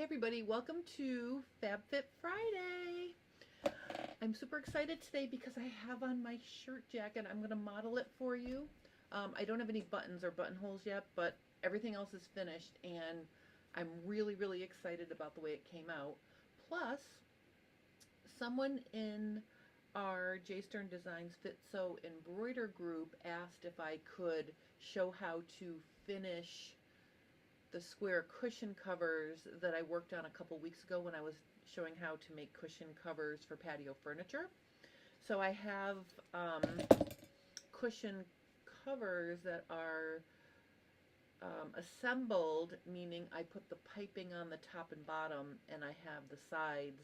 Hey everybody, welcome to FabFit Friday. I'm super excited today because I have on my shirt jacket. I'm going to model it for you. I don't have any buttons or buttonholes yet, but everything else is finished and I'm really excited about the way it came out. Plus, someone in our J Stern Designs Fit Sew Embroider group asked if I could show how to finish the square cushion covers that I worked on a couple weeks ago when I was showing how to make cushion covers for patio furniture. So I have cushion covers that are assembled, meaning I put the piping on the top and bottom and I have the sides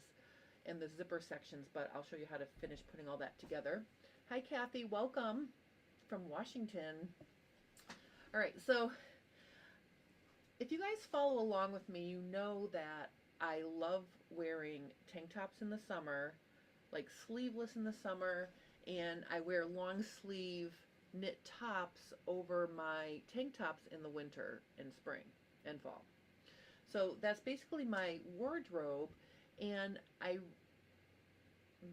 and the zipper sections, but I'll show you how to finish putting all that together. Hi Kathy, welcome from Washington. All right, so if you guys follow along with me, you know that I love wearing tank tops in the summer, like sleeveless in the summer, and I wear long sleeve knit tops over my tank tops in the winter and spring and fall. So that's basically my wardrobe, and I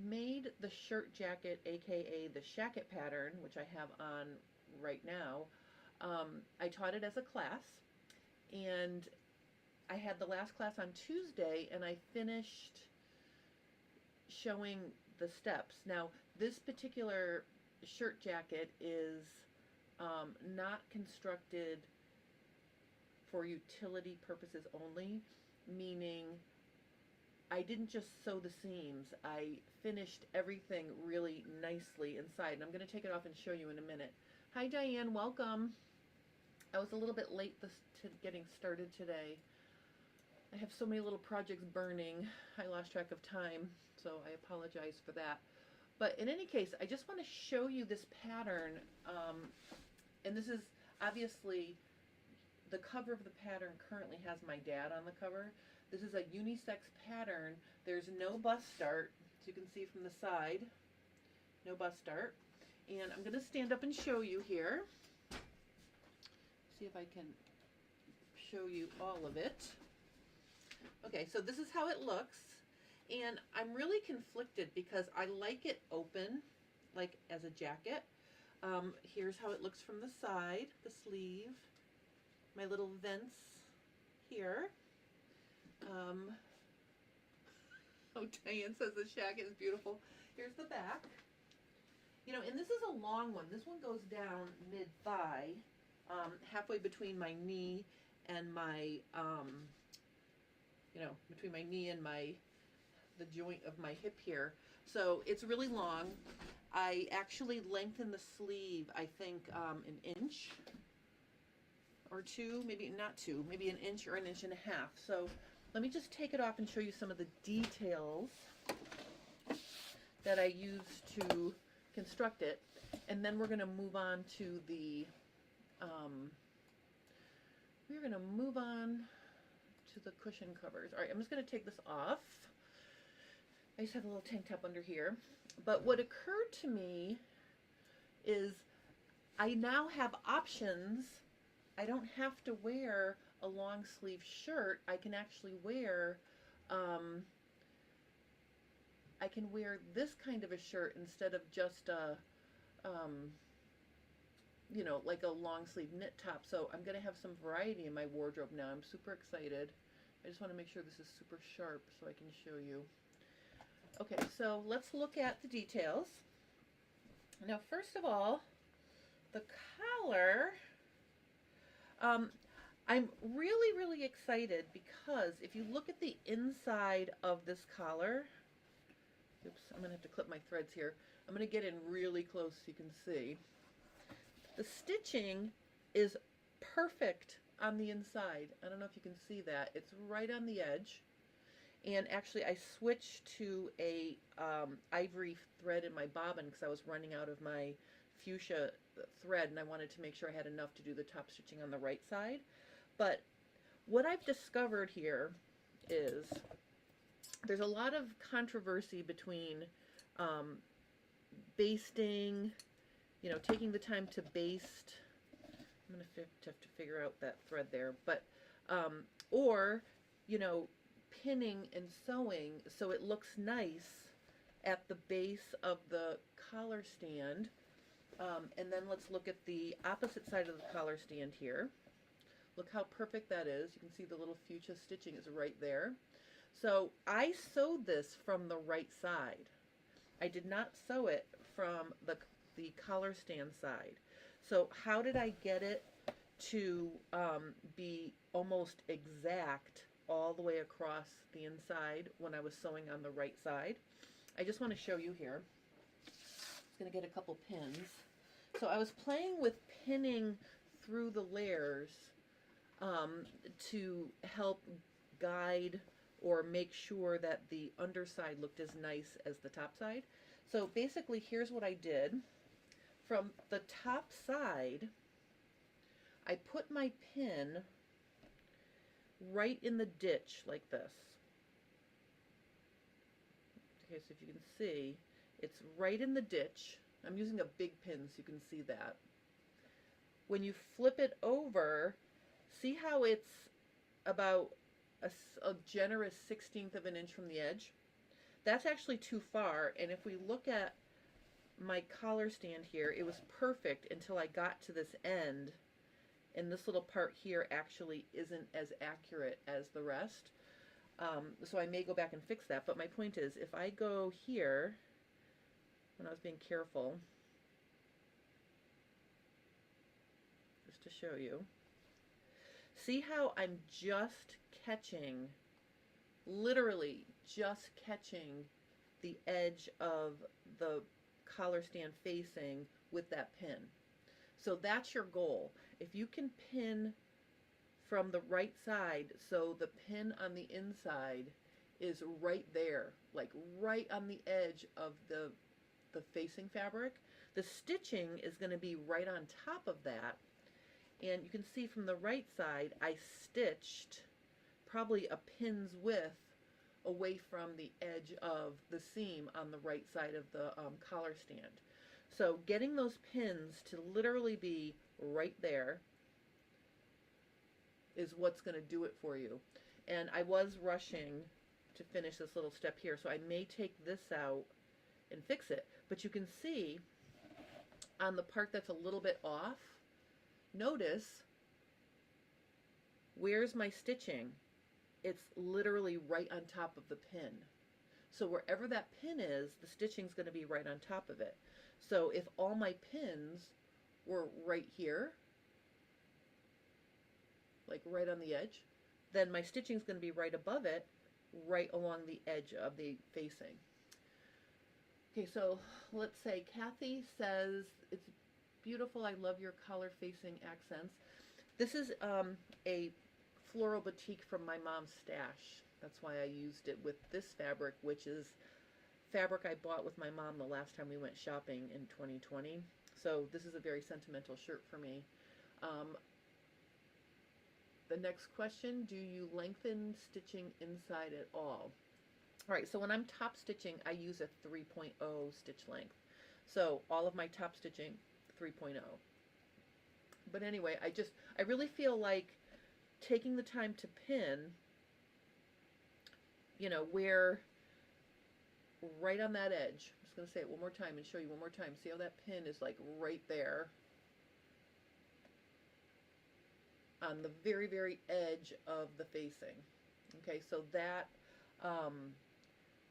made the shirt jacket, aka the Shacket pattern, which I have on right now. I taught it as a class. And I had the last class on Tuesday and I finished showing the steps. Now, this particular shirt jacket is not constructed for utility purposes only, meaning I didn't just sew the seams. I finished everything really nicely inside. And I'm going to take it off and show you in a minute. Hi, Diane. Welcome. I was a little bit late to getting started today. I have so many little projects burning. I lost track of time, so I apologize for that. But in any case, I just want to show you this pattern. And this is obviously, the cover of the pattern currently has my dad on the cover. This is a unisex pattern. There's no bust dart, as you can see from the side. No bust dart. And I'm going to stand up and show you here. See if I can show you all of it. Okay, so this is how it looks, and I'm really conflicted because I like it open, like as a jacket. Here's how it looks from the side, the sleeve, my little vents here. Oh, Diane says the Shacket is beautiful. Here's the back. You know, and this is a long one. This one goes down mid-thigh. Halfway between my knee and my, between my knee and the joint of my hip here. So it's really long. I actually lengthened the sleeve, I think, an inch or two, maybe not two, maybe an inch or an inch and a half. So let me just take it off and show you some of the details that I used to construct it. And then we're going to move on to the we're going to move on to the cushion covers. All right, I'm just going to take this off. I just have a little tank top under here. But what occurred to me is I now have options. I don't have to wear a long sleeve shirt. I can actually wear I can wear this kind of a shirt instead of just a like a long sleeve knit top. So I'm going to have some variety in my wardrobe now. I'm super excited. I just want to make sure this is super sharp so I can show you. Okay, so let's look at the details. Now, first of all, the collar. I'm really excited because if you look at the inside of this collar, oops, I'm going to have to clip my threads here. I'm going to get in really close so you can see. The stitching is perfect on the inside. I don't know if you can see that. It's right on the edge. And actually I switched to a ivory thread in my bobbin because I was running out of my fuchsia thread and I wanted to make sure I had enough to do the top stitching on the right side. But what I've discovered here is there's a lot of controversy between basting, taking the time to baste. I'm going to have to figure out that thread there. But, or, pinning and sewing so it looks nice at the base of the collar stand. And then let's look at the opposite side of the collar stand here. Look how perfect that is. You can see the little fuchsia stitching is right there. So I sewed this from the right side. I did not sew it from the collar stand side. So how did I get it to be almost exact all the way across the inside when I was sewing on the right side? I just want to show you here. I'm going to get a couple pins. So I was playing with pinning through the layers to help guide or make sure that the underside looked as nice as the top side. So basically, here's what I did. From the top side, I put my pin right in the ditch like this. Okay, so if you can see, it's right in the ditch. I'm using a big pin so you can see that. When you flip it over, see how it's about a generous 1/16 of an inch from the edge? That's actually too far, and if we look at my collar stand here, it was perfect until I got to this end, and this little part here actually isn't as accurate as the rest. So I may go back and fix that, but my point is, if I go here, when I was being careful, just to show you, see how I'm just catching, literally just catching the edge of the collar stand facing with that pin. So that's your goal. If you can pin from the right side so the pin on the inside is right there, like right on the edge of the facing fabric, the stitching is going to be right on top of that. And you can see from the right side, I stitched probably a pin's width away from the edge of the seam on the right side of the collar stand. So getting those pins to literally be right there is what's going to do it for you. And I was rushing to finish this little step here, so I may take this out and fix it. But you can see on the part that's a little bit off, notice, where's my stitching? It's literally right on top of the pin. So wherever that pin is, the stitching's going to be right on top of it. So if all my pins were right here, like right on the edge, then my stitching's going to be right above it, right along the edge of the facing. Okay, so let's say Kathy says, it's beautiful, I love your collar facing accents. This is a floral batik from my mom's stash. That's why I used it with this fabric, which is fabric I bought with my mom the last time we went shopping in 2020. So this is a very sentimental shirt for me. The next question, do you lengthen stitching inside at all? All right, so when I'm top stitching, I use a 3.0 stitch length. So all of my top stitching, 3.0. But anyway, I really feel like taking the time to pin, you know, where right on that edge. I'm just going to say it one more time and show you one more time. See how that pin is like right there on the very, very edge of the facing. Okay, so that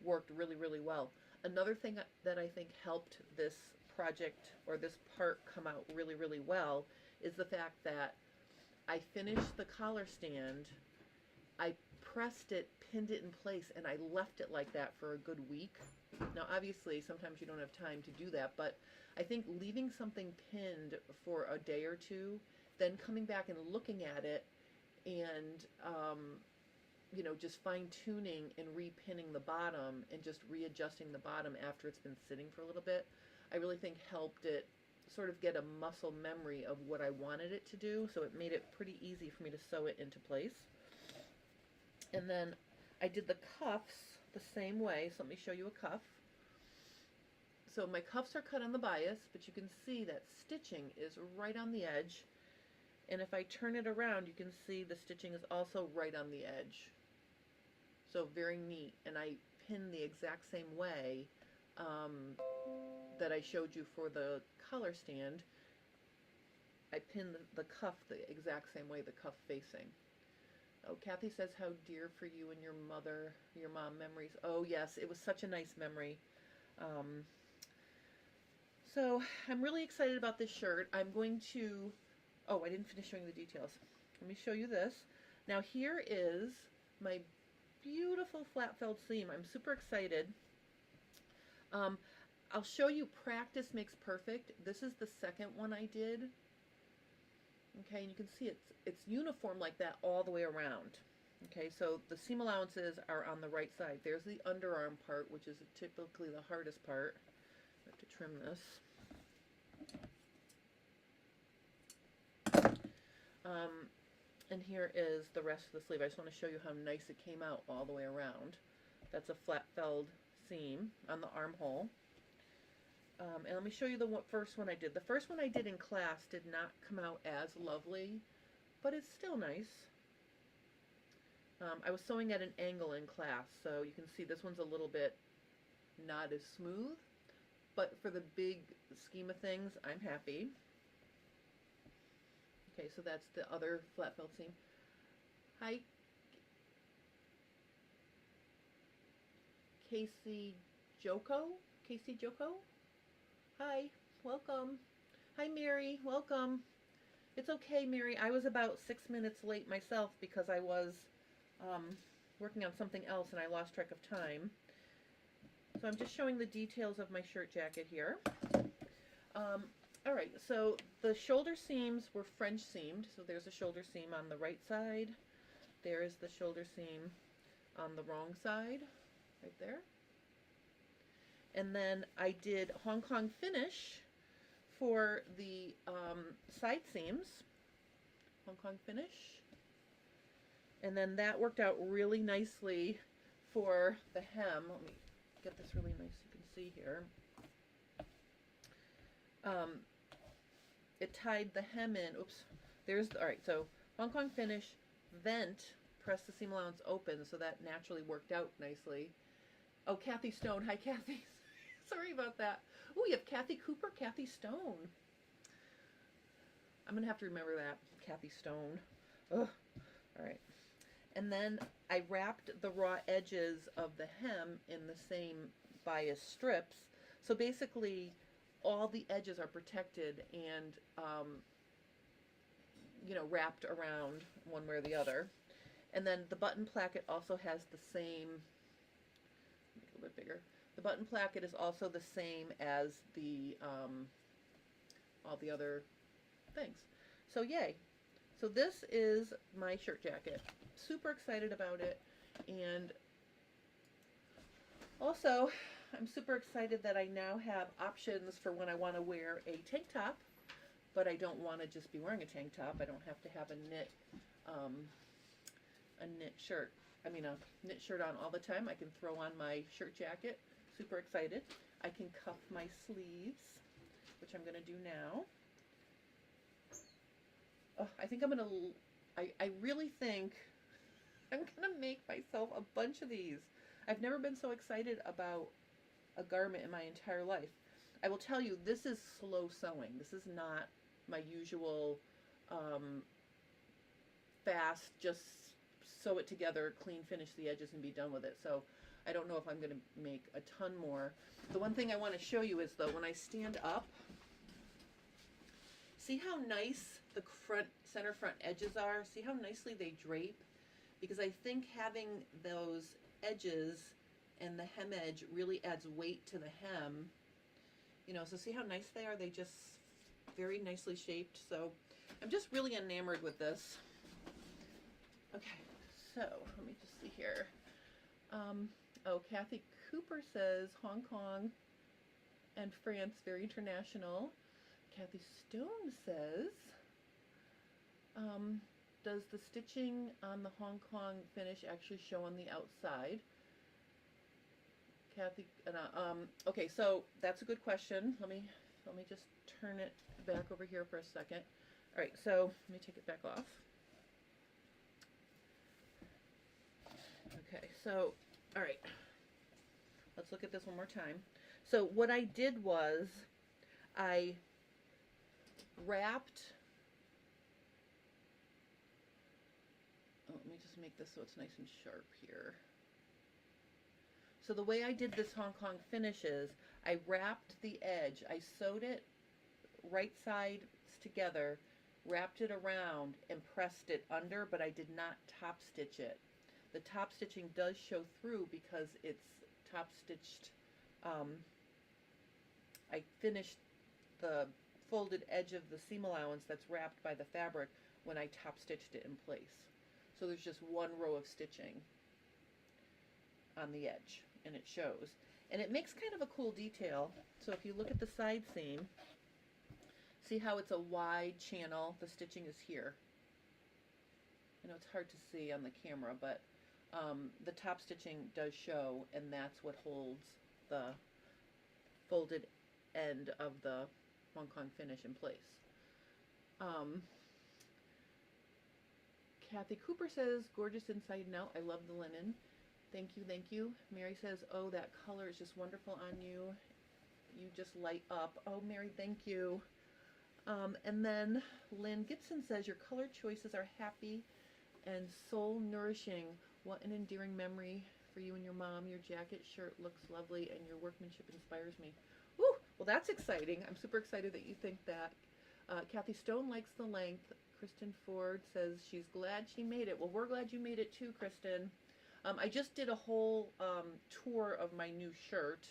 worked really, really well. Another thing that I think helped this project or this part come out really, really well is the fact that I finished the collar stand, I pressed it, pinned it in place, and I left it like that for a good week. Now obviously sometimes you don't have time to do that, but I think leaving something pinned for a day or two, then coming back and looking at it and you know, just fine-tuning and repinning the bottom and just readjusting the bottom after it's been sitting for a little bit, I really think helped it sort of get a muscle memory of what I wanted it to do, so it made it pretty easy for me to sew it into place. And then I did the cuffs the same way, so let me show you a cuff. So my cuffs are cut on the bias, but you can see that stitching is right on the edge, and if I turn it around, you can see the stitching is also right on the edge. So very neat. And I pinned the exact same way that I showed you for the collar stand. I pinned the cuff the exact same way, the cuff facing. Oh, Kathy says, how dear for you and your mom memories. Oh, yes, it was such a nice memory. So I'm really excited about this shirt. I'm going to, oh, I didn't finish showing the details. Let me show you this. Now here is my beautiful flat felled seam. I'm super excited. I'll show you practice makes perfect. This is the second one I did. Okay, and you can see it's uniform like that all the way around. Okay, so the seam allowances are on the right side. There's the underarm part, which is typically the hardest part. I have to trim this. And here is the rest of the sleeve. I just want to show you how nice it came out all the way around. That's a flat felled seam on the armhole. And let me show you the first one I did. The first one I did in class did not come out as lovely, but it's still nice. I was sewing at an angle in class, so you can see this one's a little bit not as smooth, but for the big scheme of things, I'm happy. Okay, so that's the other flat felt seam. Hi, Casey Joko? Casey Joko? Hi, welcome. Hi, Mary, welcome. It's okay, Mary. I was about 6 minutes late myself because I was working on something else and I lost track of time. So I'm just showing the details of my shirt jacket here. All right, so the shoulder seams were French seamed. So there's a shoulder seam on the right side. There is the shoulder seam on the wrong side, right there. And then I did Hong Kong finish for the side seams. Hong Kong finish. And then that worked out really nicely for the hem. Let me get this really nice so you can see here. It tied the hem in. Oops. There's, all right, so Hong Kong finish, vent, press the seam allowance open, so that naturally worked out nicely. Oh, Kathy Stone. Hi, Kathy. Sorry about that. Oh, you have Kathy Cooper, Kathy Stone. I'm going to have to remember that. Kathy Stone. Ugh. All right. And then I wrapped the raw edges of the hem in the same bias strips. So basically, all the edges are protected and, you know, wrapped around one way or the other. And then the button placket also has the same, make it a little bit bigger. The button placket is also the same as the, all the other things. So yay. So this is my shirt jacket. Super excited about it. And also, I'm super excited that I now have options for when I want to wear a tank top, but I don't want to just be wearing a tank top. I don't have to have a knit shirt. I mean, a knit shirt on all the time. I can throw on my shirt jacket. Super excited. I can cuff my sleeves, which I'm going to do now. Oh, I think I'm going to, I really think I'm going to make myself a bunch of these. I've never been so excited about a garment in my entire life. I will tell you, this is slow sewing. This is not my usual fast, just sew it together, clean, finish the edges, and be done with it. So I don't know if I'm going to make a ton more. The one thing I want to show you is, though, when I stand up, see how nice the center front edges are? See how nicely they drape? Because I think having those edges and the hem edge really adds weight to the hem. You know, so see how nice they are? They just very nicely shaped. So I'm just really enamored with this. Okay, so let me just see here. Oh, Kathy Cooper says Hong Kong and France, very international. Kathy Stone says, does the stitching on the Hong Kong finish actually show on the outside? Kathy, okay, so that's a good question. Let me just turn it back over here for a second. All right, so let me take it back off. Okay, so, all right, let's look at this one more time. So what I did was I wrapped, oh, let me just make this so it's nice and sharp here. So the way I did this Hong Kong finish is I wrapped the edge, I sewed it right sides together, wrapped it around and pressed it under, but I did not top stitch it. The top stitching does show through because it's top stitched. I finished the folded edge of the seam allowance that's wrapped by the fabric when I top stitched it in place. So there's just one row of stitching on the edge, and it shows. And it makes kind of a cool detail. So if you look at the side seam, see how it's a wide channel? The stitching is here. I know it's hard to see on the camera, but the top stitching does show, and that's what holds the folded end of the Hong Kong finish in place. Kathy Cooper says, gorgeous inside and out. I love the linen. Thank you, thank you. Mary says, oh, that color is just wonderful on you. You just light up. Oh, Mary, thank you. And then Lynn Gibson says, your color choices are happy and soul nourishing. What an endearing memory for you and your mom. Your jacket shirt looks lovely and your workmanship inspires me. Woo! Well, that's exciting. I'm super excited that you think that. Kathy Stone likes the length. Kristen Ford says she's glad she made it. Well, we're glad you made it too, Kristen. I just did a whole tour of my new shirt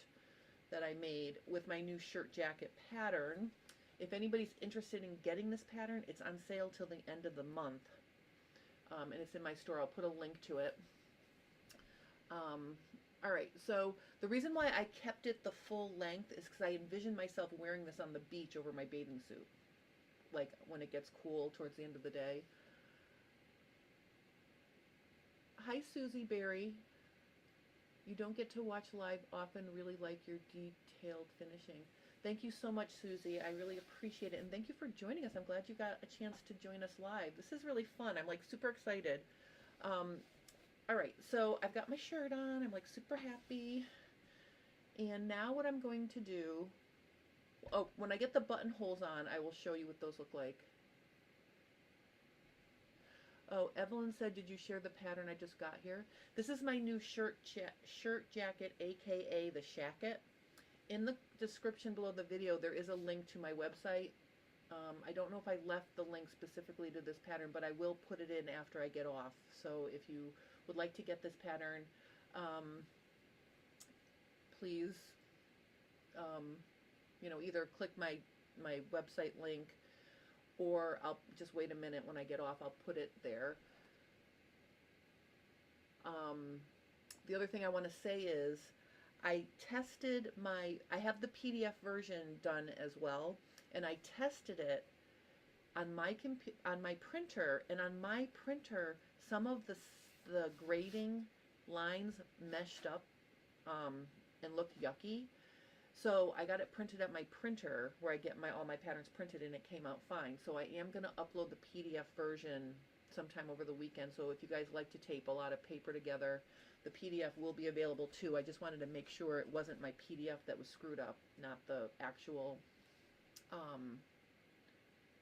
that I made with my new shirt jacket pattern. If anybody's interested in getting this pattern, it's on sale till the end of the month. And it's in my store. I'll put a link to it. All right, so the reason why I kept it the full length is because I envisioned myself wearing this on the beach over my bathing suit, like when it gets cool towards the end of the day. Hi, Susie Berry. You don't get to watch live often. Really like your detailed finishing. Thank you so much, Susie. I really appreciate it. And thank you for joining us. I'm glad you got a chance to join us live. This is really fun. I'm like super excited. All right, so I've got my shirt on. I'm like super happy. And now what I'm going to do, oh, when I get the buttonholes on, I will show you what those look like. Oh, Evelyn said, did you share the pattern I just got here? This is my new shirt jacket, aka the Shacket. In the description below the video, there is a link to my website. I don't know if I left the link specifically to this pattern, but I will put it in after I get off. So if you would like to get this pattern, please, you know, either click my website link, or I'll just wait a minute when I get off. I'll put it there. The other thing I want to say is I tested I have the PDF version done as well, and I tested it on my printer, and on my printer some of the grading lines meshed up and looked yucky. So I got it printed at my printer where I get all my patterns printed, and it came out fine. So I am going to upload the PDF version sometime over the weekend. So if you guys like to tape a lot of paper together, the PDF will be available too. I just wanted to make sure it wasn't my PDF that was screwed up, not the actual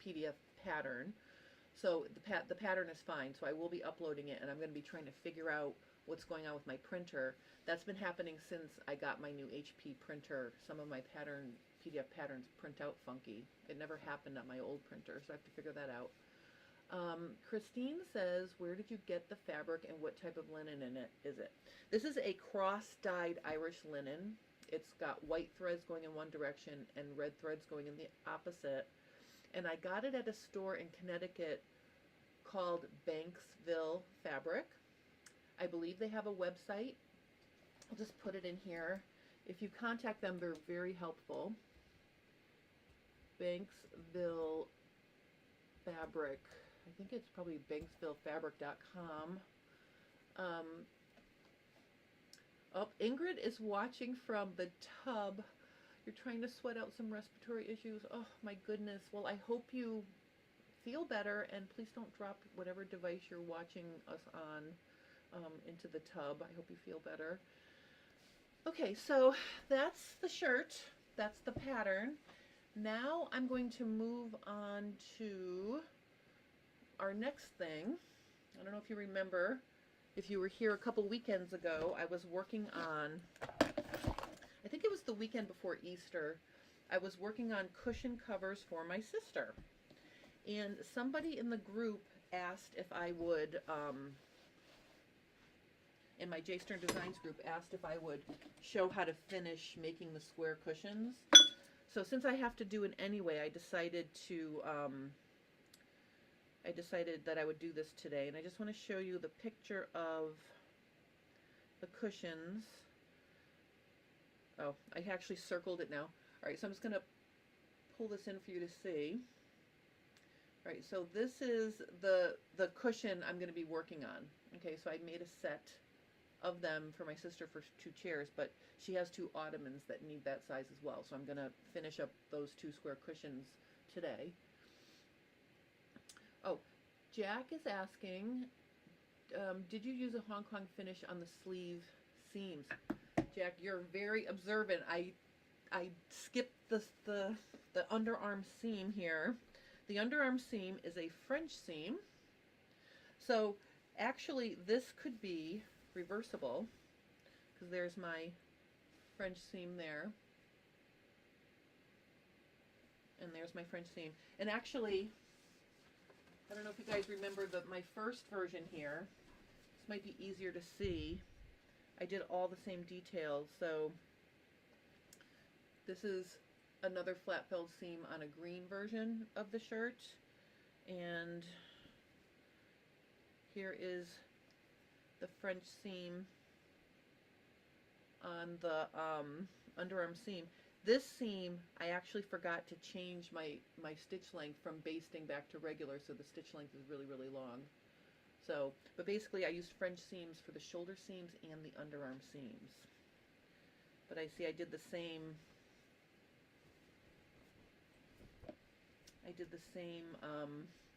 PDF pattern. So the pattern is fine. So I will be uploading it, and I'm going to be trying to figure out what's going on with my printer. That's been happening since I got my new HP printer. Some of my PDF patterns print out funky. It never happened on my old printer, so I have to figure that out. Christine says, where did you get the fabric and what type of linen is it? This is a cross-dyed Irish linen. It's got white threads going in one direction and red threads going in the opposite. And I got it at a store in Connecticut called Banksville Fabric. I believe they have a website. I'll just put it in here. If you contact them, they're very helpful. Banksville Fabric. I think it's probably banksvillefabric.com. Oh, Ingrid is watching from the tub. You're trying to sweat out some respiratory issues. Oh, my goodness. Well, I hope you feel better, and please don't drop whatever device you're watching us on. into the tub. I hope you feel better. Okay, so that's the shirt. That's the pattern. Now I'm going to move on to our next thing. I don't know if you remember, if you were here a couple weekends ago, I was working on, I think it was the weekend before Easter, I was working on cushion covers for my sister. And somebody in the group asked if I would, in my J Stern Designs group, asked if I would show how to finish making the square cushions. So since I have to do it anyway, I decided that I would do this today. And I just want to show you the picture of the cushions. Oh, I actually circled it now. All right, so I'm just going to pull this in for you to see. All right, so this is the cushion I'm going to be working on. Okay, so I made a set of them for my sister for 2 chairs, but she has 2 ottomans that need that size as well. So I'm going to finish up those 2 square cushions today. Oh, Jack is asking, did you use a Hong Kong finish on the sleeve seams? Jack, you're very observant. I skipped the underarm seam here. The underarm seam is a French seam. So actually this could be reversible, because there's my French seam there, and there's my French seam. And actually, I don't know if you guys remember my first version here. This might be easier to see. I did all the same details. So this is another flat felled seam on a green version of the shirt, and here is the French seam on the underarm seam. This seam, I actually forgot to change my stitch length from basting back to regular, so the stitch length is really, really long. So, but basically I used French seams for the shoulder seams and the underarm seams. But I see I did the same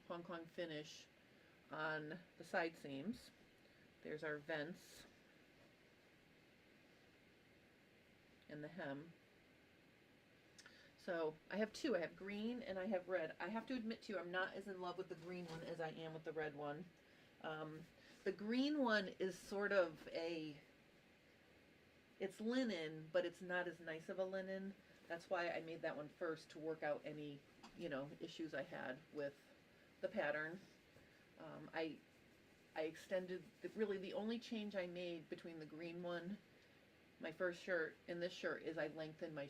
Hong Kong finish on the side seams. There's our vents and the hem. So I have 2. I have green and I have red. I have to admit to you, I'm not as in love with the green one as I am with the red one. The green one is sort of it's linen, but it's not as nice of a linen. That's why I made that one first, to work out any, issues I had with the pattern. I extended, really the only change I made between the green one, my first shirt, and this shirt is I lengthened my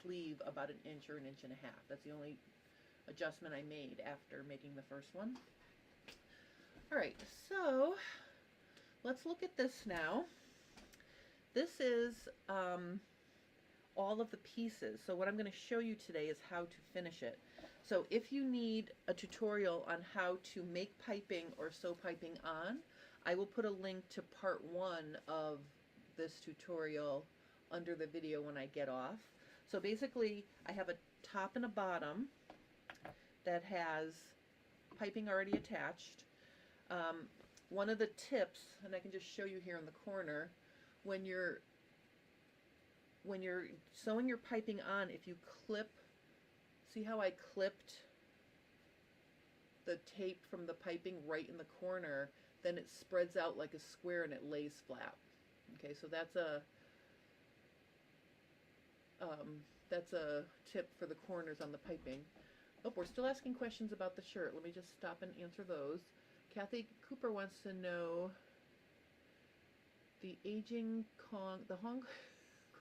sleeve about 1 inch or 1.5 inches. That's the only adjustment I made after making the first one. All right, so let's look at this now. This is all of the pieces. So what I'm going to show you today is how to finish it. So if you need a tutorial on how to make piping or sew piping on, I will put a link to part 1 of this tutorial under the video when I get off. So basically I have a top and a bottom that has piping already attached. One of the tips, and I can just show you here in the corner, when you're sewing your piping on, if you clip, see how I clipped the tape from the piping right in the corner, then it spreads out like a square and it lays flat. Okay, so that's a tip for the corners on the piping. Oh, we're still asking questions about the shirt. Let me just stop and answer those. Kathy Cooper wants to know the Hong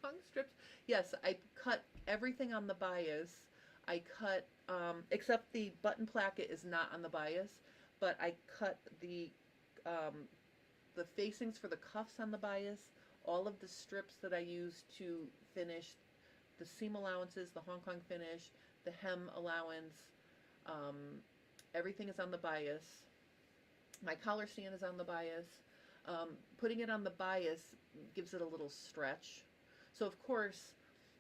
Kong strips. Yes, I cut everything on the bias. I cut, except the button placket is not on the bias, but I cut the facings for the cuffs on the bias, all of the strips that I used to finish the seam allowances, the Hong Kong finish, the hem allowance, everything is on the bias. My collar stand is on the bias. Putting it on the bias gives it a little stretch. So of course,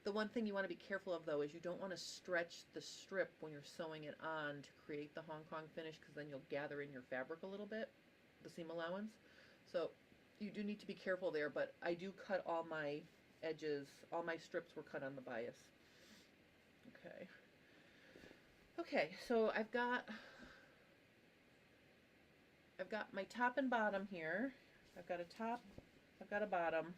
the one thing you want to be careful of though is you don't want to stretch the strip when you're sewing it on to create the Hong Kong finish, because then you'll gather in your fabric a little bit. the seam allowance. So you do need to be careful there, but I do cut all my edges, all my strips were cut on the bias. Okay. Okay, so I've got my top and bottom here. I've got a top, I've got a bottom.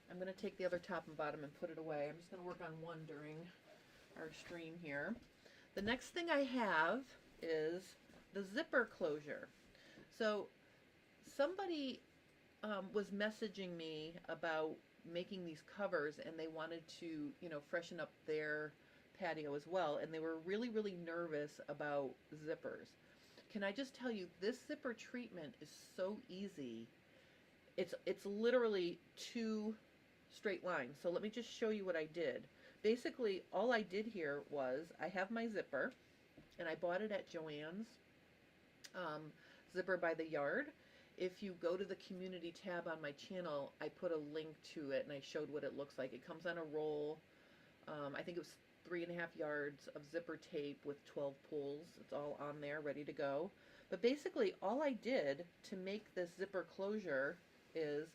I'm going to take the other top and bottom and put it away. I'm just going to work on one during our stream here. The next thing I have is the zipper closure. So somebody was messaging me about making these covers, and they wanted to, you know, freshen up their patio as well, and they were really, really nervous about zippers. Can I just tell you, this zipper treatment is so easy. It's literally 2 straight lines. So let me just show you what I did. Basically, all I did here was I have my zipper, and I bought it at Joann's, Zipper by the Yard. If you go to the community tab on my channel, I put a link to it, and I showed what it looks like. It comes on a roll. I think it was 3.5 yards of zipper tape with 12 pulls. It's all on there, ready to go. But basically, all I did to make this zipper closure is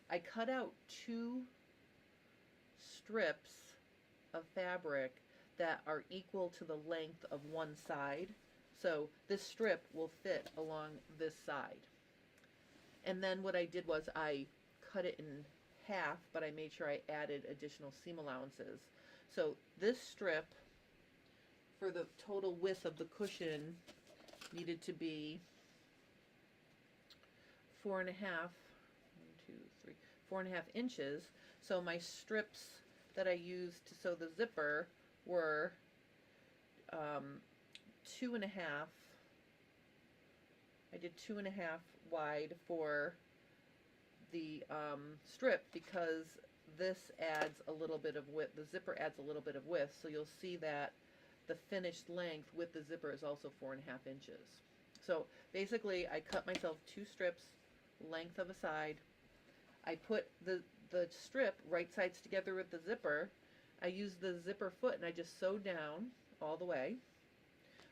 I cut out 2 strips of fabric that are equal to the length of one side. So this strip will fit along this side. And then what I did was I cut it in half, but I made sure I added additional seam allowances. So this strip, for the total width of the cushion, needed to be 4.5, 4.5 inches. So my strips that I used to sew the zipper were 2.5. I did 2.5 wide for the strip, because this adds a little bit of width. The zipper adds a little bit of width, so you'll see that the finished length with the zipper is also 4.5 inches. So basically, I cut myself 2 strips, length of a side. I put the strip right sides together with the zipper. I used the zipper foot, and I just sewed down all the way.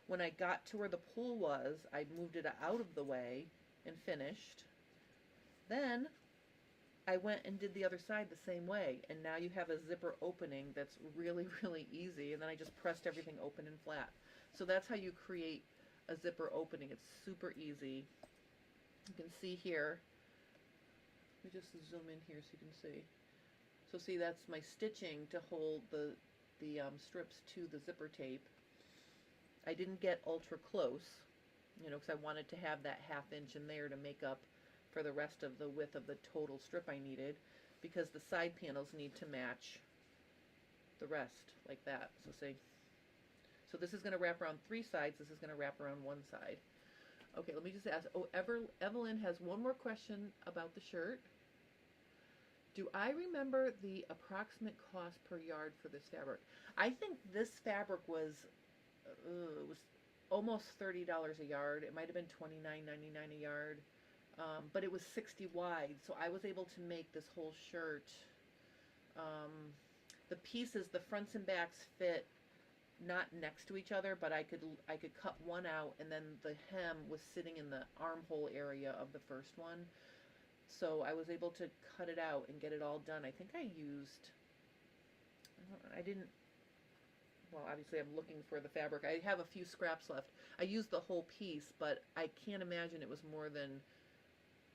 When I got to where the pull was, I moved it out of the way and finished. Then I went and did the other side the same way, and now you have a zipper opening that's really, really easy, and then I just pressed everything open and flat. So that's how you create a zipper opening. It's super easy. You can see here, let me just zoom in here so you can see. So see, that's my stitching to hold the strips to the zipper tape. I didn't get ultra close, you know, because I wanted to have that 1/2 inch in there to make up for the rest of the width of the total strip I needed, because the side panels need to match the rest like that. So see, so this is going to wrap around 3 sides, this is going to wrap around 1 side. Okay, let me just ask, Evelyn has one more question about the shirt. Do I remember the approximate cost per yard for this fabric? I think this fabric was almost $30 a yard. It might have been $29.99 a yard. But it was 60 wide, so I was able to make this whole shirt. The pieces, the fronts and backs fit not next to each other, but I could cut one out, and then the hem was sitting in the armhole area of the first one. So I was able to cut it out and get it all done. I think I used, well, obviously I'm looking for the fabric. I have a few scraps left. I used the whole piece, but I can't imagine it was more than,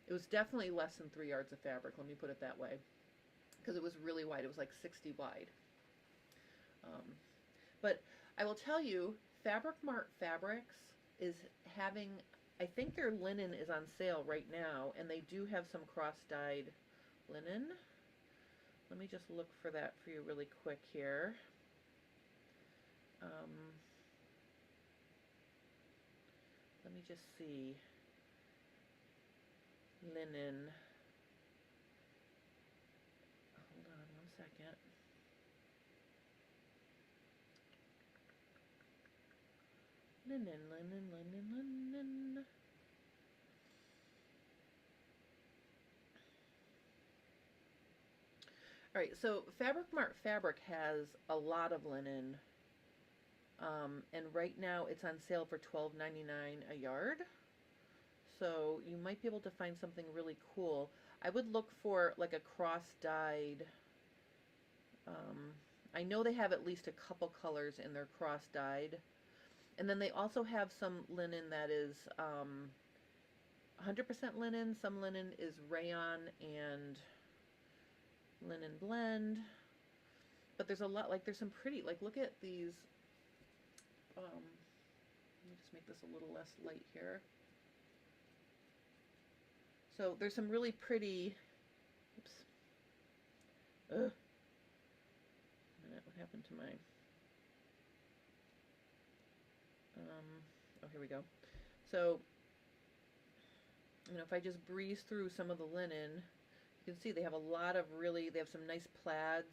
it was definitely less than 3 yards of fabric, let me put it that way, because it was really wide. It was like 60 wide. But I will tell you, Fabric Mart Fabrics is having, I think their linen is on sale right now, and they do have some cross-dyed linen. Let me just look for that for you really quick here. Let me just see. Linen. Hold on 1 second. Linen. All right, so Fabric Mart Fabric has a lot of linen, and right now it's on sale for $12.99 a yard. So you might be able to find something really cool. I would look for like a cross-dyed, I know they have at least a couple colors in their cross-dyed. And then they also have some linen that is 100% linen. Some linen is rayon and linen blend. But there's a lot, like there's some pretty, like look at these, let me just make this a little less light here. So there's some really pretty, oops, ugh, what happened to my, oh, here we go. So, you know, if I just breeze through some of the linen, you can see they have a lot of really, they have some nice plaids.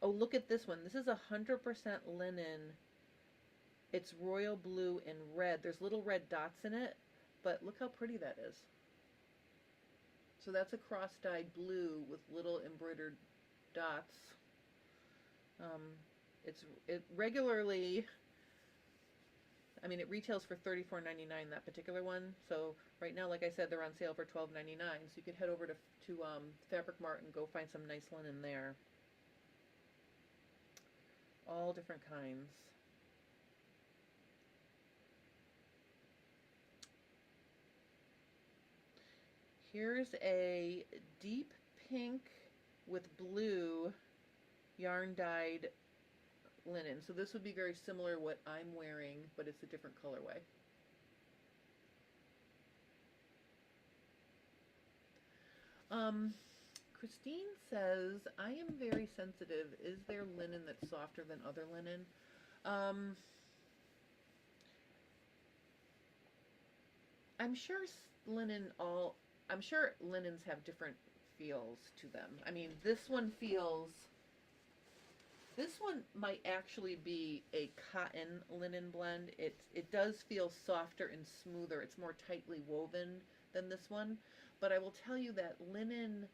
Oh, look at this one. This is 100% linen. It's royal blue and red. There's little red dots in it, but look how pretty that is. So that's a cross-dyed blue with little embroidered dots. It regularly, I mean, it retails for $34.99, that particular one. So right now, like I said, they're on sale for $12.99. So you could head over to Fabric Mart and go find some nice linen there. All different kinds. Here's a deep pink with blue yarn dyed linen. So this would be very similar to what I'm wearing, but it's a different colorway. Christine says, I am very sensitive. Is there linen that's softer than other linen? I'm sure I'm sure linens have different feels to them. I mean, this one might actually be a cotton linen blend. It does feel softer and smoother. It's more tightly woven than this one. But I will tell you that linen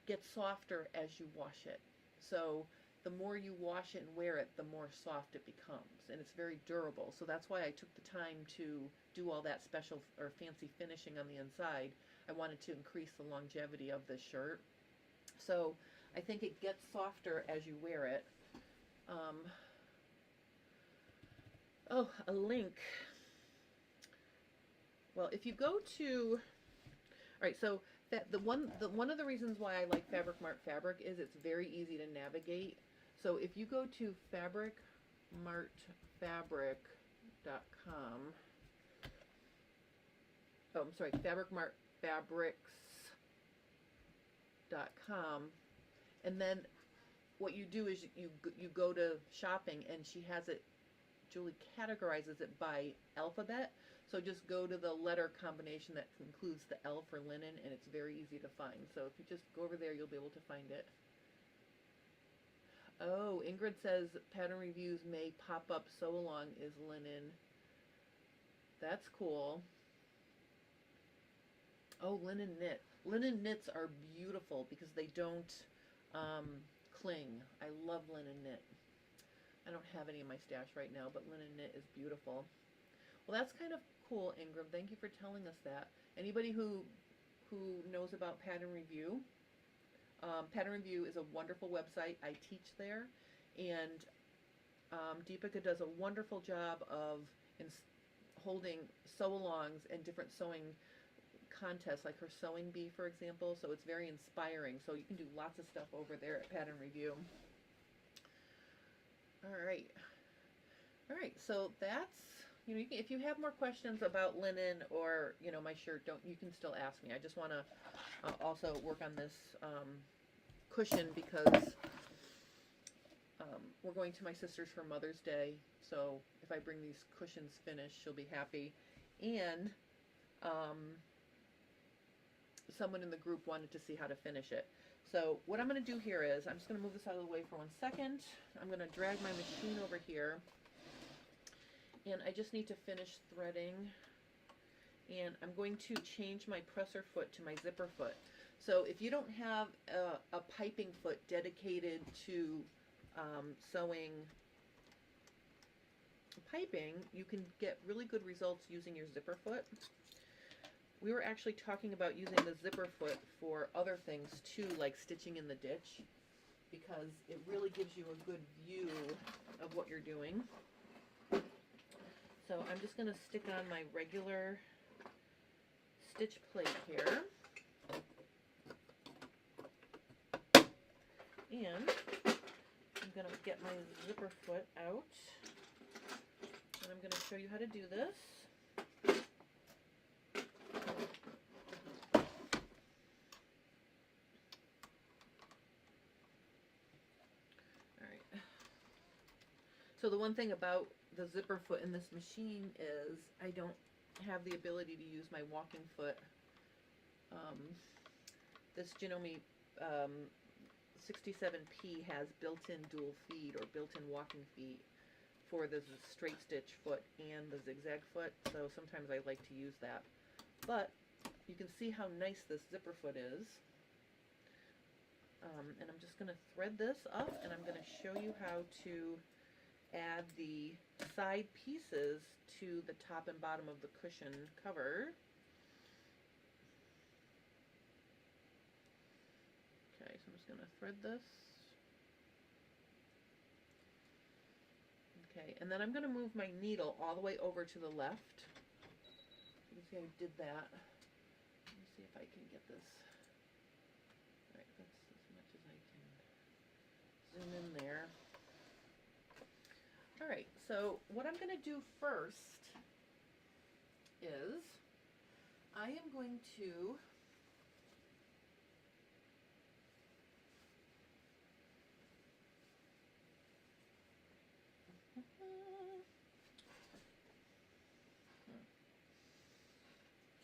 gets softer as you wash it. So the more you wash it and wear it, the more soft it becomes, and it's very durable. So that's why I took the time to do all that special or fancy finishing on the inside. I wanted to increase the longevity of this shirt. So I think it gets softer as you wear it. Oh, a link. Well, if you go to, all right, so one of the reasons why I like Fabric Mart fabric is it's very easy to navigate. So if you go to fabricmartfabric.com, oh, I'm sorry, fabricmartfabrics.com, and then what you do is you go to shopping, and Julie categorizes it by alphabet. So just go to the letter combination that includes the L for linen, and it's very easy to find. So if you just go over there, you'll be able to find it. Oh, Ingrid says pattern reviews may pop up sew along is linen. That's cool. Oh, linen knit. Linen knits are beautiful because they don't cling. I love linen knit. I don't have any in my stash right now, but linen knit is beautiful. Well, that's kind of cool, Ingram. Thank you for telling us that. Anybody who knows about Pattern Review, Pattern Review is a wonderful website. I teach there, and Deepika does a wonderful job of holding sew-alongs and different sewing contests, like her sewing bee, for example. So it's very inspiring. So you can do lots of stuff over there at Pattern Review. All right. So that's, if you have more questions about linen or, my shirt, you can still ask me. I just want to also work on this cushion because we're going to my sister's for Mother's Day. So if I bring these cushions finished, she'll be happy. And someone in the group wanted to see how to finish it. So what I'm going to do here is, I'm just going to move this out of the way for 1 second. I'm going to drag my machine over here. And I just need to finish threading. And I'm going to change my presser foot to my zipper foot. So if you don't have a piping foot dedicated to sewing piping, you can get really good results using your zipper foot. We were actually talking about using the zipper foot for other things too, like stitching in the ditch, because it really gives you a good view of what you're doing. So I'm just going to stick on my regular stitch plate here. And I'm going to get my zipper foot out, and I'm going to show you how to do this. Alright. So the one thing about the zipper foot in this machine is I don't have the ability to use my walking foot. This Janome 67P has built-in dual feet or built-in walking feet for the straight stitch foot and the zigzag foot, so sometimes I like to use that. But you can see how nice this zipper foot is. And I'm just going to thread this up, and I'm going to show you how to add the side pieces to the top and bottom of the cushion cover. Okay, so I'm just going to thread this. Okay, and then I'm going to move my needle all the way over to the left. You can see I did that. Let me see if I can get this. All right, that's as much as I can zoom in there. All right, so what I'm going to do first is I am going to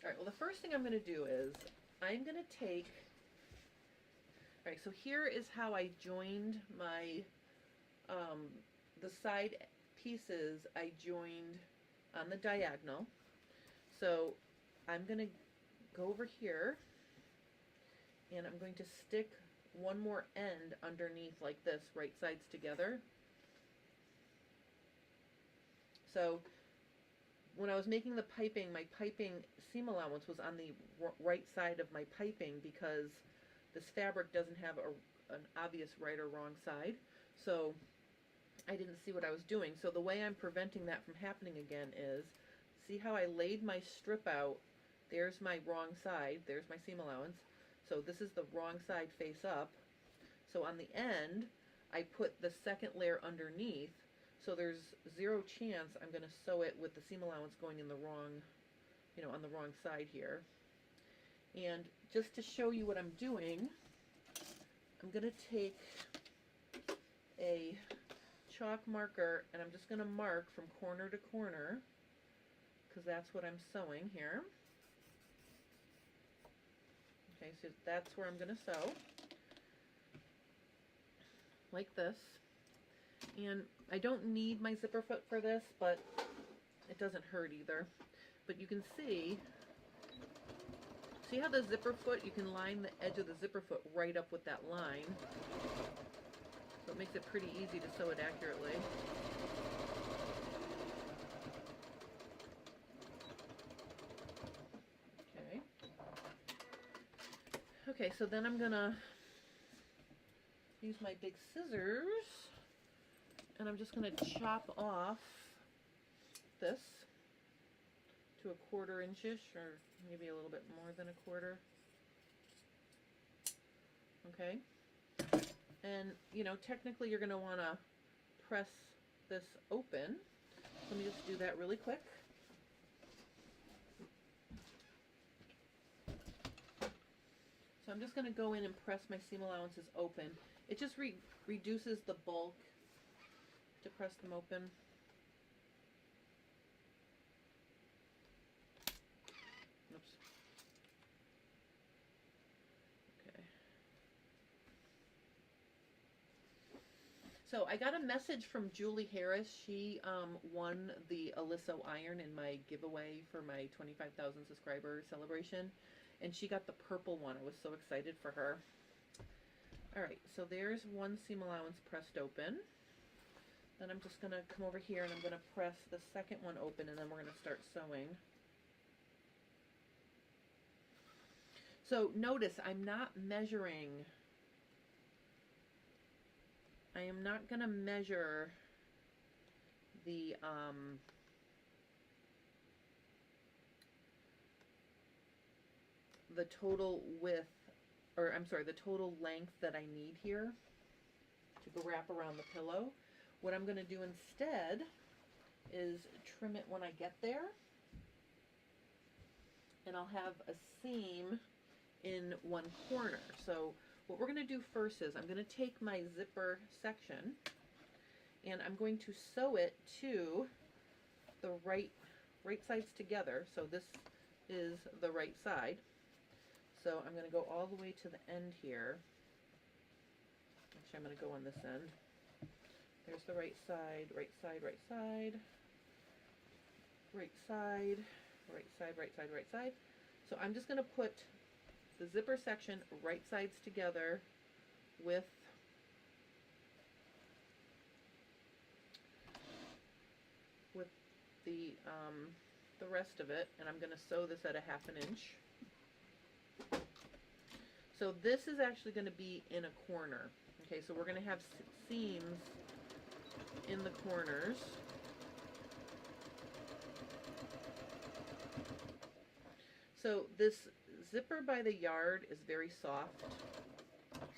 all right, well, the first thing I'm going to do is I'm going to take, all right, so here is how I joined my, the side pieces I joined on the diagonal. So I'm going to go over here, and I'm going to stick one more end underneath like this, right sides together. So when I was making the piping, my piping seam allowance was on the right side of my piping because this fabric doesn't have an obvious right or wrong side. So I didn't see what I was doing. So the way I'm preventing that from happening again is, see how I laid my strip out? There's my wrong side. There's my seam allowance. So this is the wrong side face up. So on the end, I put the second layer underneath. So there's zero chance I'm going to sew it with the seam allowance going in the wrong, you know, on the wrong side here. And just to show you what I'm doing, I'm going to take a chalk marker and I'm just going to mark from corner to corner because that's what I'm sewing here. Okay, so that's where I'm going to sew, like this. And I don't need my zipper foot for this, but it doesn't hurt either. But you can see how the zipper foot, you can line the edge of the zipper foot right up with that line. So it makes it pretty easy to sew it accurately. Okay. Okay, so then I'm gonna use my big scissors and I'm just gonna chop off this to 1/4 inches or maybe a little bit more than 1/4. Okay. And, you know, technically you're going to want to press this open. Let me just do that really quick. So I'm just going to go in and press my seam allowances open. It just reduces the bulk to press them open. Oops. Okay. So I got a message from Julie Harris. She won the Aliso iron in my giveaway for my 25,000 subscriber celebration. And she got the purple one. I was so excited for her. Alright, so there's one seam allowance pressed open. Then I'm just going to come over here and I'm going to press the second one open, and then we're going to start sewing. So notice I'm not measuring. I am not going to measure the total width, or I'm sorry, the total length that I need here to go wrap around the pillow. What I'm going to do instead is trim it when I get there, and I'll have a seam in one corner. So what we're going to do first is I'm going to take my zipper section and I'm going to sew it to the right sides together. So this is the right side. So I'm going to go all the way to the end here. Actually, I'm going to go on this end. There's the right side, right side, right side, right side, right side, right side, right side. So I'm just going to put the zipper section right sides together with the rest of it, and I'm going to sew this at a 1/2 inch. So this is actually going to be in a corner. Okay, so we're going to have seams in the corners. So this zipper by the yard is very soft,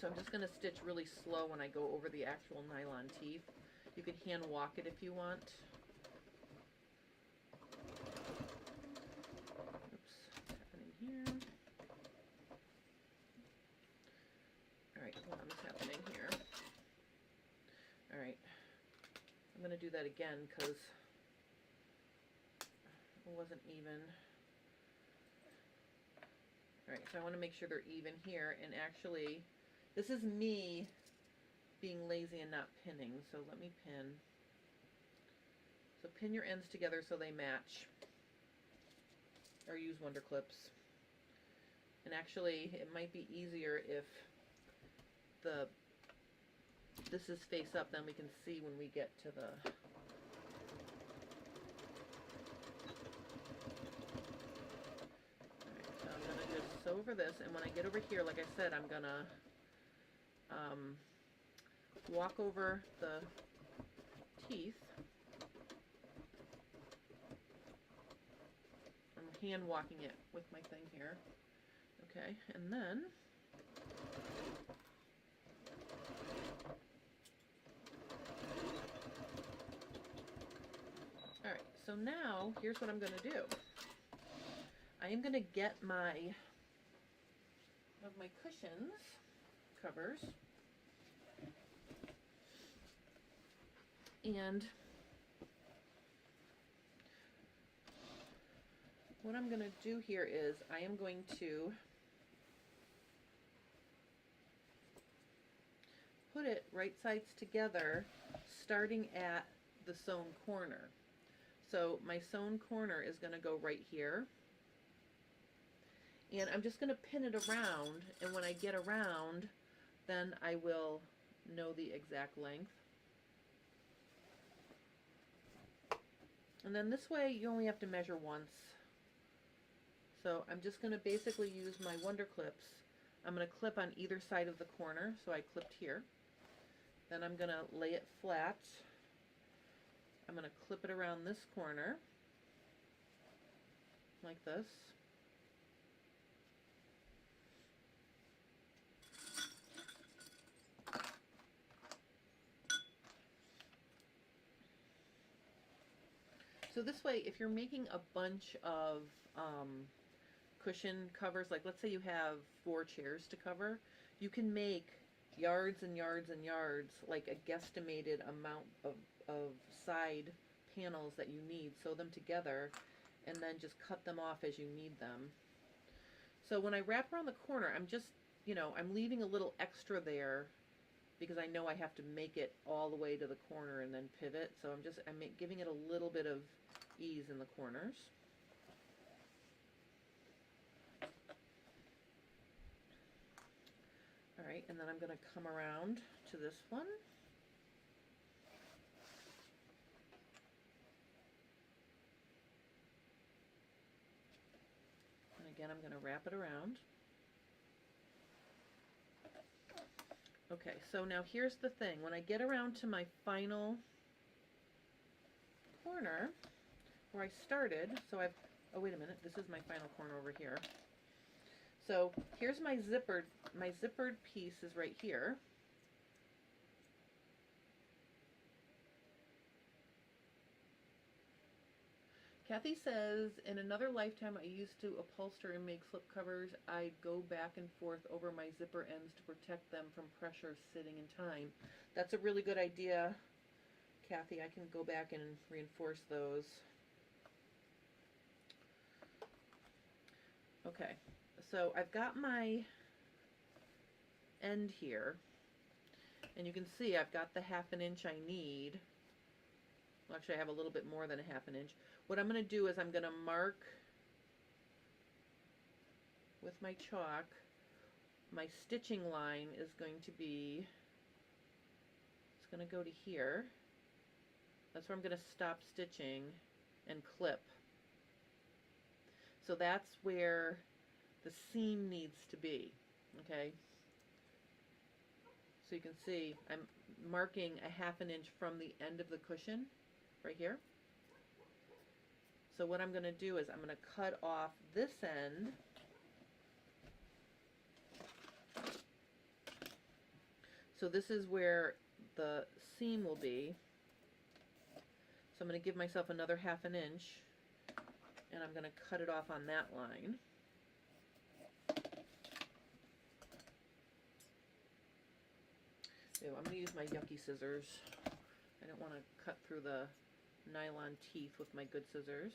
so I'm just going to stitch really slow when I go over the actual nylon teeth. You can hand walk it if you want. Oops, what's happening here? Alright, hold on, what's happening here? Alright, I'm going to do that again because it wasn't even. Alright, so I want to make sure they're even here, and actually, this is me being lazy and not pinning, so let me pin. So pin your ends together so they match, or use Wonder Clips. And actually, it might be easier if this is face up, then we can see when we get to the sew over this, and when I get over here, like I said, I'm gonna walk over the teeth. I'm hand walking it with my thing here. Okay, and then alright, so now here's what I'm gonna do. I am gonna get my cushions covers, and what I'm going to do here is I am going to put it right sides together, starting at the sewn corner. So my sewn corner is going to go right here. And I'm just going to pin it around, and when I get around, then I will know the exact length. And then this way you only have to measure once. So I'm just going to basically use my Wonder Clips. I'm going to clip on either side of the corner, so I clipped here. Then I'm going to lay it flat. I'm going to clip it around this corner, like this. So this way, if you're making a bunch of cushion covers, like let's say you have 4 chairs to cover, you can make yards and yards and yards, like a guesstimated amount of side panels that you need, sew them together, and then just cut them off as you need them. So when I wrap around the corner, I'm just, I'm leaving a little extra there because I know I have to make it all the way to the corner and then pivot. So I'm giving it a little bit of ease in the corners. All right, and then I'm going to come around to this one. again, I'm going to wrap it around. Okay, so now here's the thing. When I get around to my final corner where I started, so I've, oh wait a minute, this is my final corner over here. So here's my zippered piece is right here. Kathy says, in another lifetime I used to upholster and make slip covers. I'd go back and forth over my zipper ends to protect them from pressure sitting in time. That's a really good idea, Kathy. I can go back and reinforce those. Okay, so I've got my end here, and you can see I've got the 1/2 inch I need. Well, actually I have a little bit more than a 1/2 inch. What I'm going to do is I'm going to mark with my chalk. My stitching line is going to be, it's going to go to here. That's where I'm going to stop stitching and clip. So that's where the seam needs to be, okay? So you can see I'm marking a 1/2 inch from the end of the cushion right here. So what I'm going to do is I'm going to cut off this end. So this is where the seam will be. So I'm going to give myself another 1/2 inch, and I'm going to cut it off on that line. Ew, I'm going to use my yucky scissors. I don't want to cut through the nylon teeth with my good scissors.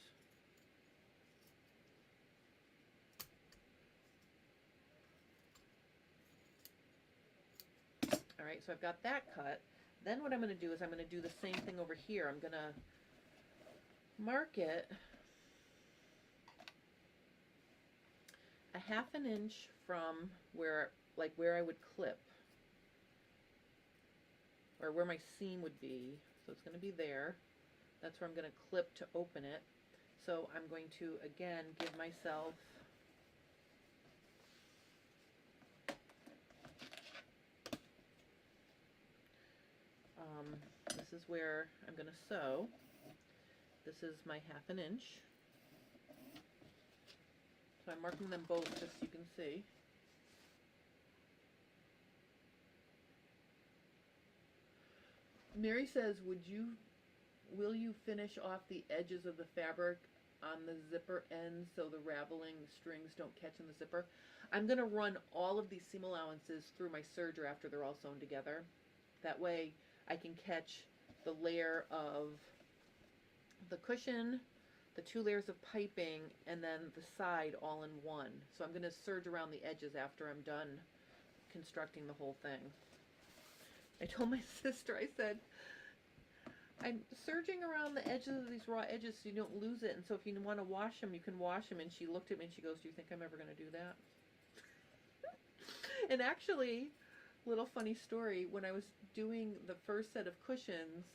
Alright, so I've got that cut. Then what I'm going to do is I'm going to do the same thing over here. I'm going to mark it a 1/2 inch from where, like where I would clip, or where my seam would be. So it's going to be there. That's where I'm going to clip to open it. So I'm going to again give myself this is where I'm going to sew. This is my 1/2 inch. So I'm marking them both just so you can see. Mary says, will you finish off the edges of the fabric on the zipper ends so the raveling strings don't catch in the zipper? I'm going to run all of these seam allowances through my serger after they're all sewn together. That way I can catch the layer of the cushion, the 2 layers of piping, and then the side all in one. So I'm going to serge around the edges after I'm done constructing the whole thing. I told my sister, I said, I'm serging around the edges of these raw edges so you don't lose it, and so if you want to wash them, you can wash them. And she looked at me and she goes, do you think I'm ever going to do that? And actually, little funny story, when I was doing the first set of cushions,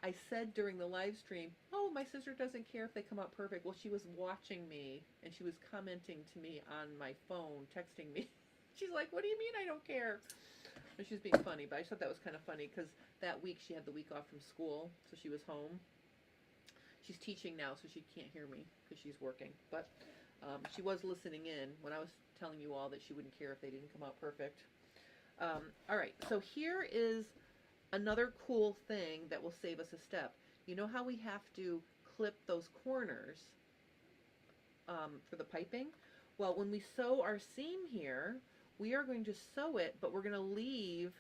I said during the live stream, oh, my sister doesn't care if they come out perfect. Well, she was watching me, and she was commenting to me on my phone, texting me. She's like, what do you mean I don't care? And she was being funny, but I thought that was kind of funny because that week she had the week off from school, so she was home. She's teaching now, so she can't hear me because she's working. But she was listening in when I was telling you all that she wouldn't care if they didn't come out perfect. All right, so here is another cool thing that will save us a step. You know how we have to clip those corners for the piping? Well, when we sew our seam here, we are going to sew it, but we're going to leave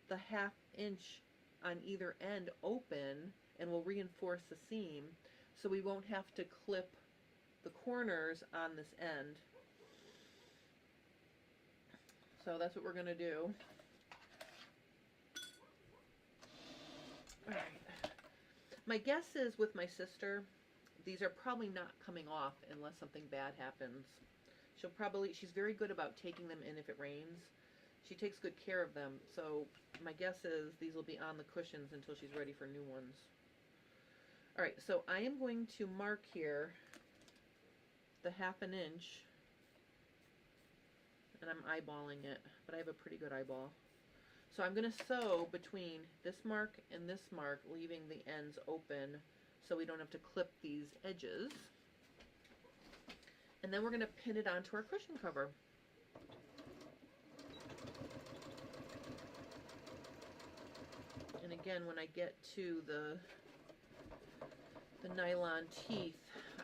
the 1/2 inch on either end open, and we'll reinforce the seam so we won't have to clip the corners on this end. So that's what we're going to do. All right. My guess is with my sister, these are probably not coming off unless something bad happens. She's very good about taking them in if it rains. She takes good care of them, so my guess is these will be on the cushions until she's ready for new ones. Alright, so I am going to mark here the 1/2 inch, and I'm eyeballing it, but I have a pretty good eyeball. So I'm going to sew between this mark and this mark, leaving the ends open so we don't have to clip these edges. And then we're going to pin it onto our cushion cover. And again, when I get to the nylon teeth,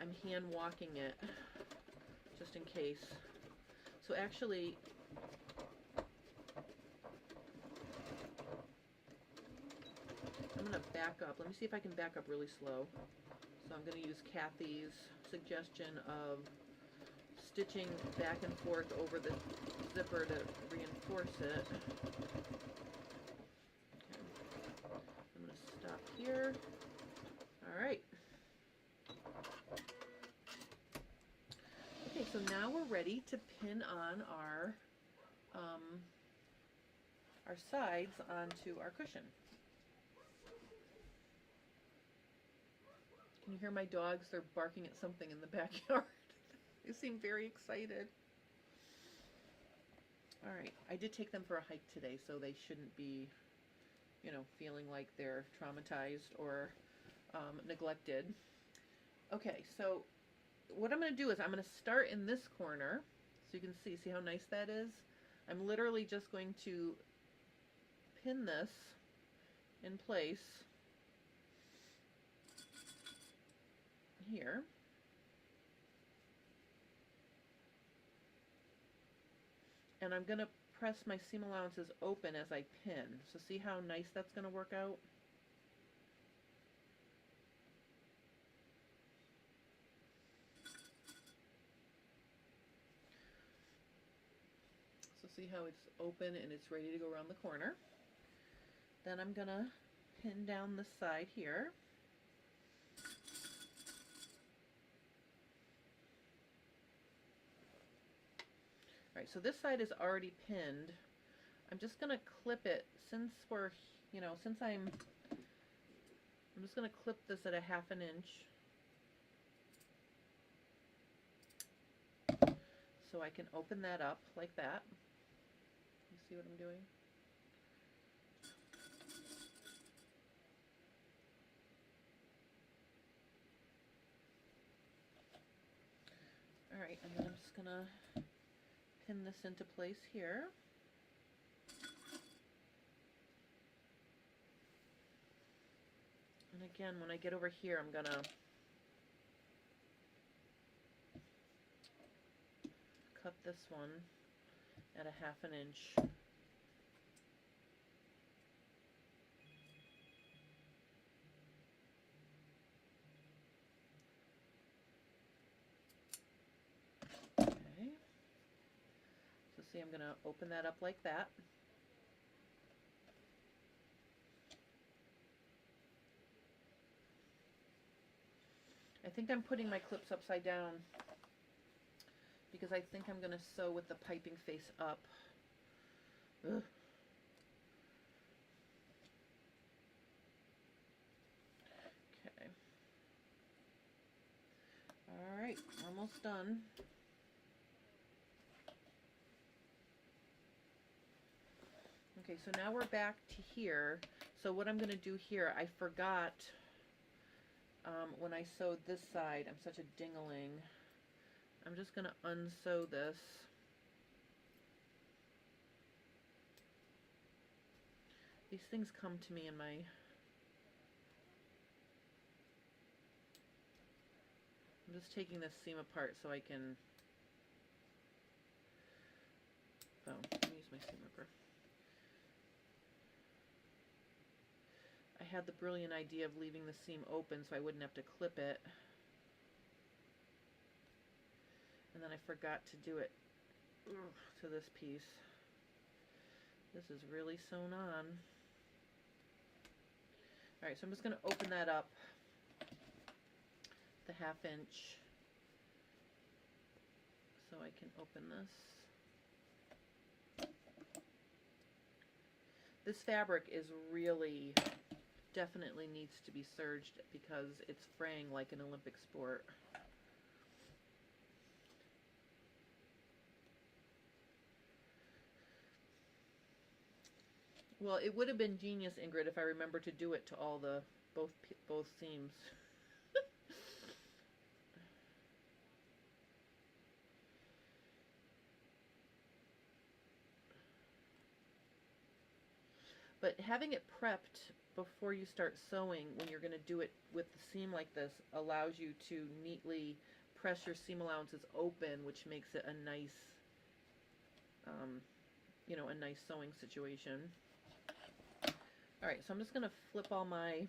I'm hand walking it just in case. So actually, I'm going to back up. Let me see if I can back up really slow. So I'm going to use Kathy's suggestion of stitching back and forth over the zipper to reinforce it. Okay. I'm going to stop here. All right. Okay, so now we're ready to pin on our sides onto our cushion. Can you hear my dogs? They're barking at something in the backyard. They seem very excited. All right, I did take them for a hike today, so they shouldn't be, you know, feeling like they're traumatized or neglected. Okay, so what I'm going to do is I'm going to start in this corner, so you can see how nice that is. I'm literally just going to pin this in place here. And I'm going to press my seam allowances open as I pin. So see how nice that's going to work out? So see how it's open and it's ready to go around the corner. Then I'm going to pin down the side here. Alright, so this side is already pinned. I'm just going to clip it since we're, you know, since I'm just going to clip this at a 1/2 inch. So I can open that up like that. You see what I'm doing? Alright, and then I'm just going to pin this into place here. And again, when I get over here, I'm going to cut this one at a 1/2 inch. Okay. So see, I'm going to open that up like that. I think I'm putting my clips upside down because I think I'm going to sew with the piping face up. Ugh. Okay. Alright, almost done. Okay, so now we're back to here. So what I'm going to do here, I forgot when I sewed this side, I'm such a dingling. I'm just going to unsew this. These things come to me in my... I'm just taking this seam apart so I can... Oh, let me use my seam ripper. I had the brilliant idea of leaving the seam open so I wouldn't have to clip it. And then I forgot to do it to this piece. This is really sewn on. Alright, so I'm just going to open that up the 1/2 inch so I can open this. This fabric is really, definitely needs to be serged because it's fraying like an Olympic sport. Well, it would have been genius, Ingrid, if I remember to do it to all the both seams. But having it prepped before you start sewing when you're going to do it with the seam like this allows you to neatly press your seam allowances open, which makes it a nice, you know, a nice sewing situation. All right, so I'm just going to flip all my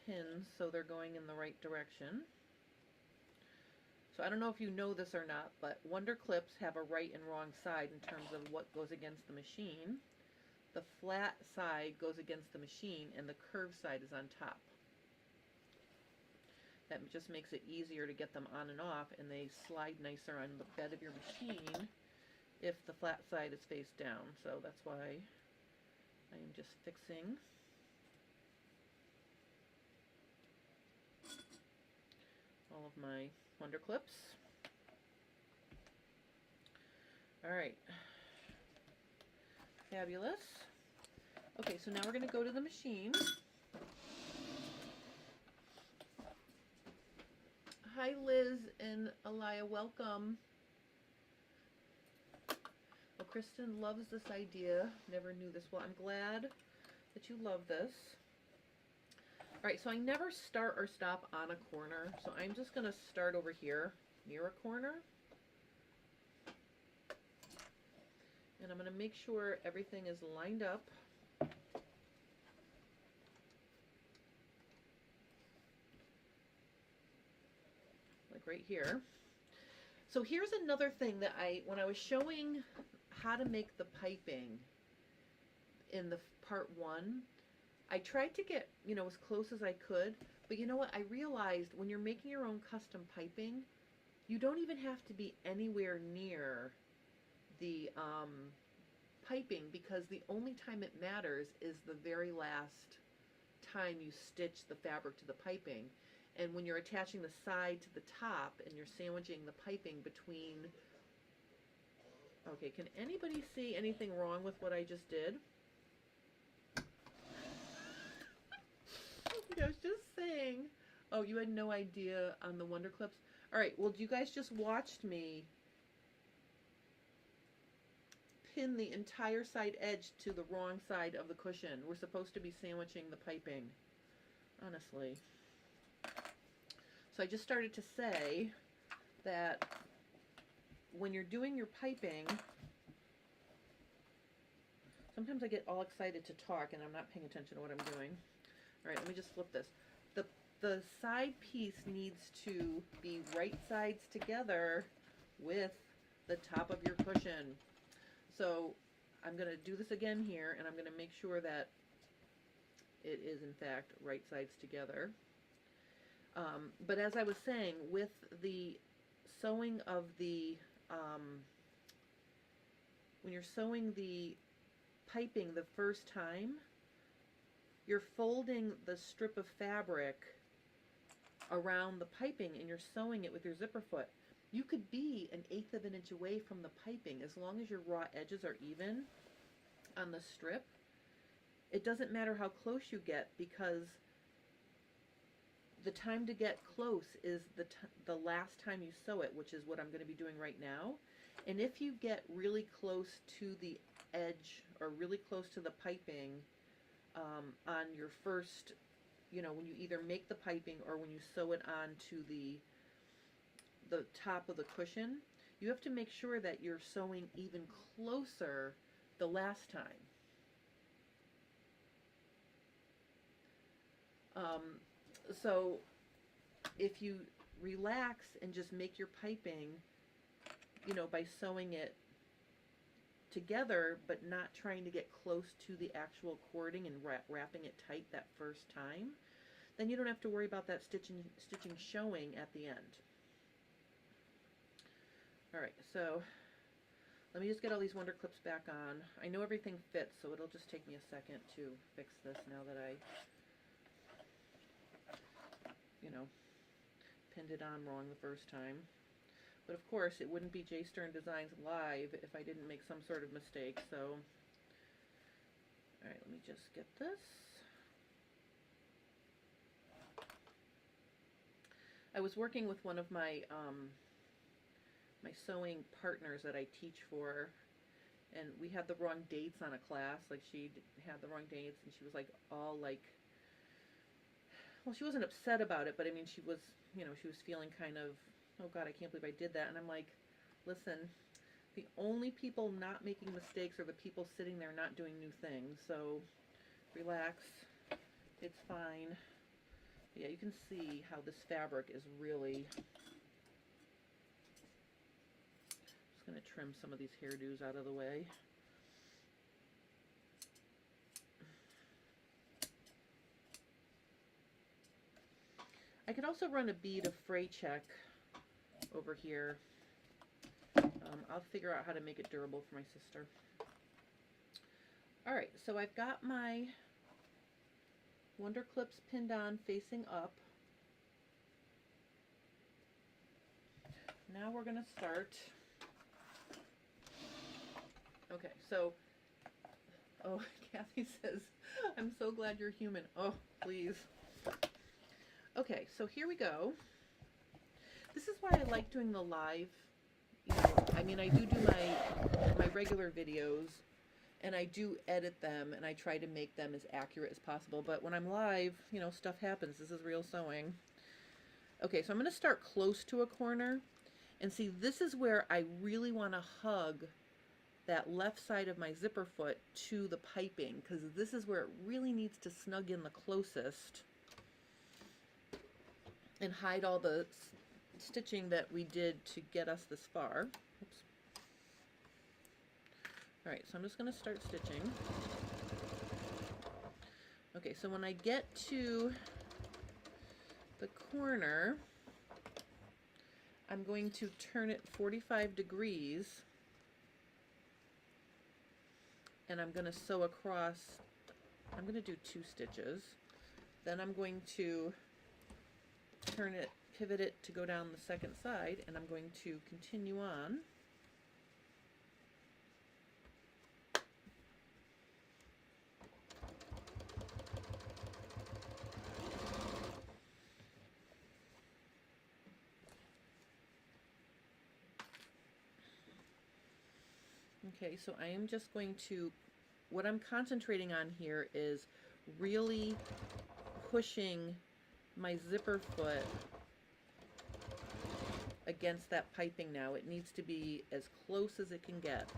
pins so they're going in the right direction. So I don't know if you know this or not, but Wonder Clips have a right and wrong side in terms of what goes against the machine. The flat side goes against the machine and the curved side is on top. That just makes it easier to get them on and off, and they slide nicer on the bed of your machine if the flat side is face down. So that's why I am just fixing all of my Wonder Clips. All right. Fabulous. Okay, so now we're going to go to the machine. Hi, Liz and Aliyah, welcome. Well, Kristen loves this idea. Never knew this. Well, I'm glad that you love this. All right, so I never start or stop on a corner, so I'm just going to start over here near a corner. And I'm going to make sure everything is lined up. Like right here. So here's another thing that when I was showing how to make the piping in the part 1, I tried to get, you know, as close as I could, but you know what? I realized when you're making your own custom piping, you don't even have to be anywhere near the piping, because the only time it matters is the very last time you stitch the fabric to the piping. And when you're attaching the side to the top and you're sandwiching the piping between... Okay, can anybody see anything wrong with what I just did? I was just saying. Oh, you had no idea on the Wonder Clips? All right, well, you guys just watched me pin the entire side edge to the wrong side of the cushion. We're supposed to be sandwiching the piping, honestly. So I just started to say that when you're doing your piping, sometimes I get all excited to talk and I'm not paying attention to what I'm doing. All right, let me just flip this. The side piece needs to be right sides together with the top of your cushion. So I'm going to do this again here, and I'm going to make sure that it is in fact right sides together. But as I was saying, with the sewing of the, when you're sewing the piping the first time, you're folding the strip of fabric around the piping and you're sewing it with your zipper foot. You could be 1/8 of an inch away from the piping as long as your raw edges are even on the strip. It doesn't matter how close you get, because the time to get close is the last time you sew it, which is what I'm going to be doing right now. And if you get really close to the edge or really close to the piping on your first, you know, when you either make the piping or when you sew it onto the top of the cushion, you have to make sure that you're sewing even closer the last time. So if you relax and just make your piping, you know, by sewing it together but not trying to get close to the actual cording and wrapping it tight that first time, then you don't have to worry about that stitching showing at the end. Alright, so let me just get all these Wonder Clips back on. I know everything fits, so it'll just take me a second to fix this now that I, you know, pinned it on wrong the first time. But of course, it wouldn't be J Stern Designs Live if I didn't make some sort of mistake, so All right, let me just get this. I was working with one of my my sewing partners that I teach for, and we had the wrong dates on a class. Like, she had the wrong dates, and she was like all like, well, she wasn't upset about it, but I mean, she was, you know, she was feeling kind of, oh God, I can't believe I did that. And I'm like, listen, the only people not making mistakes are the people sitting there not doing new things. So relax, it's fine. Yeah, you can see how this fabric is really, just going to trim some of these hairdos out of the way. I could also run a bead of fray check over here. I'll figure out how to make it durable for my sister. All right, so I've got my Wonder Clips pinned on facing up. Now we're going to start. Okay, so, oh, Kathy says, I'm so glad you're human. Oh, please. Okay, so here we go. This is why I like doing the live. You know, I mean, I do my regular videos, and I do edit them, and I try to make them as accurate as possible. But when I'm live, you know, stuff happens. This is real sewing. Okay, so I'm going to start close to a corner. And see, this is where I really want to hug that left side of my zipper foot to the piping, because this is where it really needs to snug in the closest and hide all the stitching that we did to get us this far. Oops. All right, so I'm just going to start stitching. Okay, so when I get to the corner, I'm going to turn it 45 degrees, and I'm going to sew across. I'm going to do 2 stitches. Then I'm going to turn it, pivot it to go down the second side, and I'm going to continue on. Okay, so I am just going to, what I'm concentrating on here is really pushing my zipper foot against that piping now. It needs to be as close as it can get.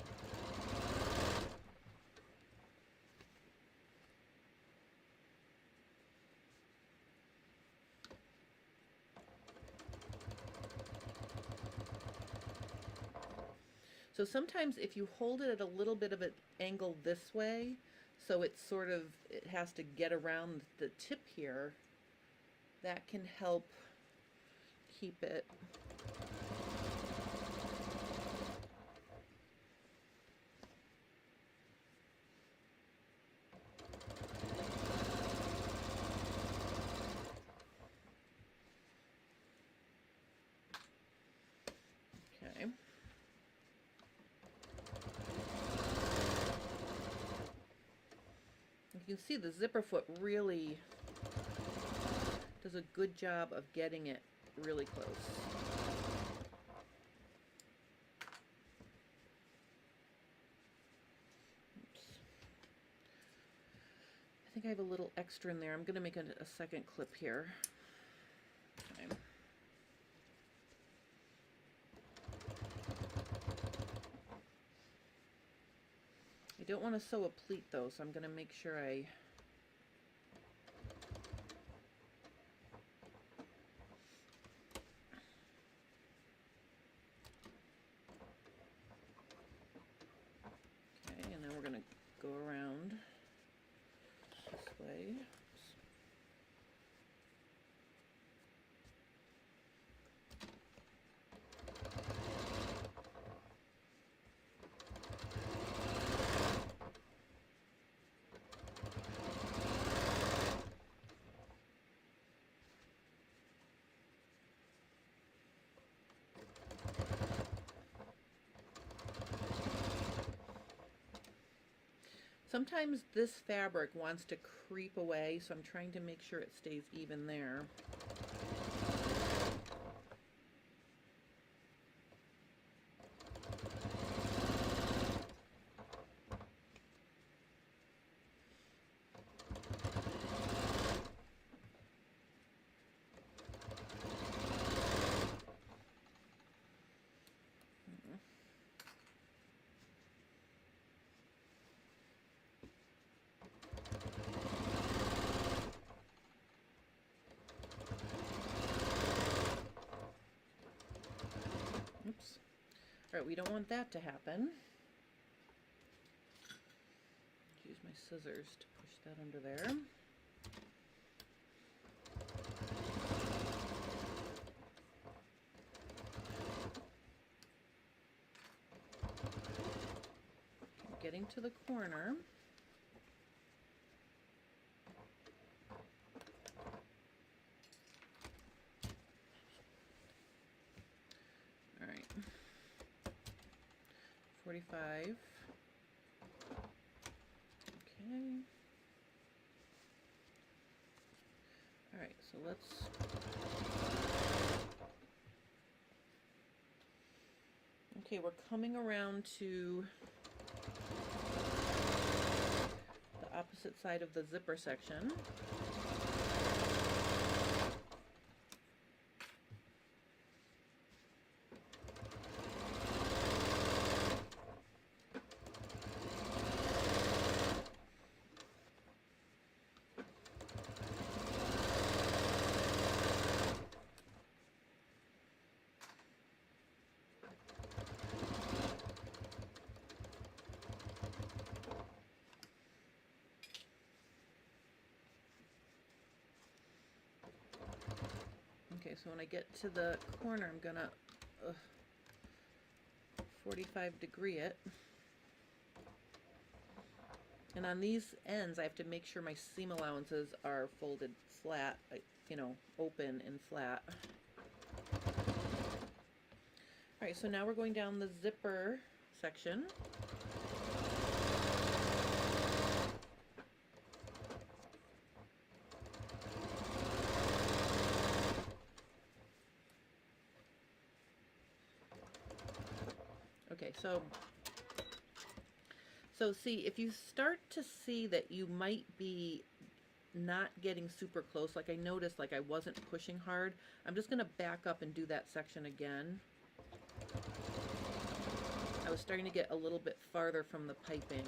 So sometimes if you hold it at a little bit of an angle this way, so it's sort of, it has to get around the tip here, that can help keep it. Okay. You can see the zipper foot really does a good job of getting it really close. Oops. I think I have a little extra in there. I'm going to make a second clip here. Okay. I don't want to sew a pleat though, so I'm going to make sure I okay, and then we're going to go around this way. Oops. Sometimes this fabric wants to creep away, so I'm trying to make sure it stays even there. Oops. All right, we don't want that to happen. Use my scissors to push that under there. Getting to the corner. All right. 45. Okay. All right, so let's okay, we're coming around to the opposite side of the zipper section. Okay, so when I get to the corner, I'm gonna 45 degree it. And on these ends, I have to make sure my seam allowances are folded flat, you know, open and flat. All right, so now we're going down the zipper section. Okay, so see, if you start to see that you might be not getting super close, like I noticed like I wasn't pushing hard, I'm just gonna back up and do that section again. I was starting to get a little bit farther from the piping.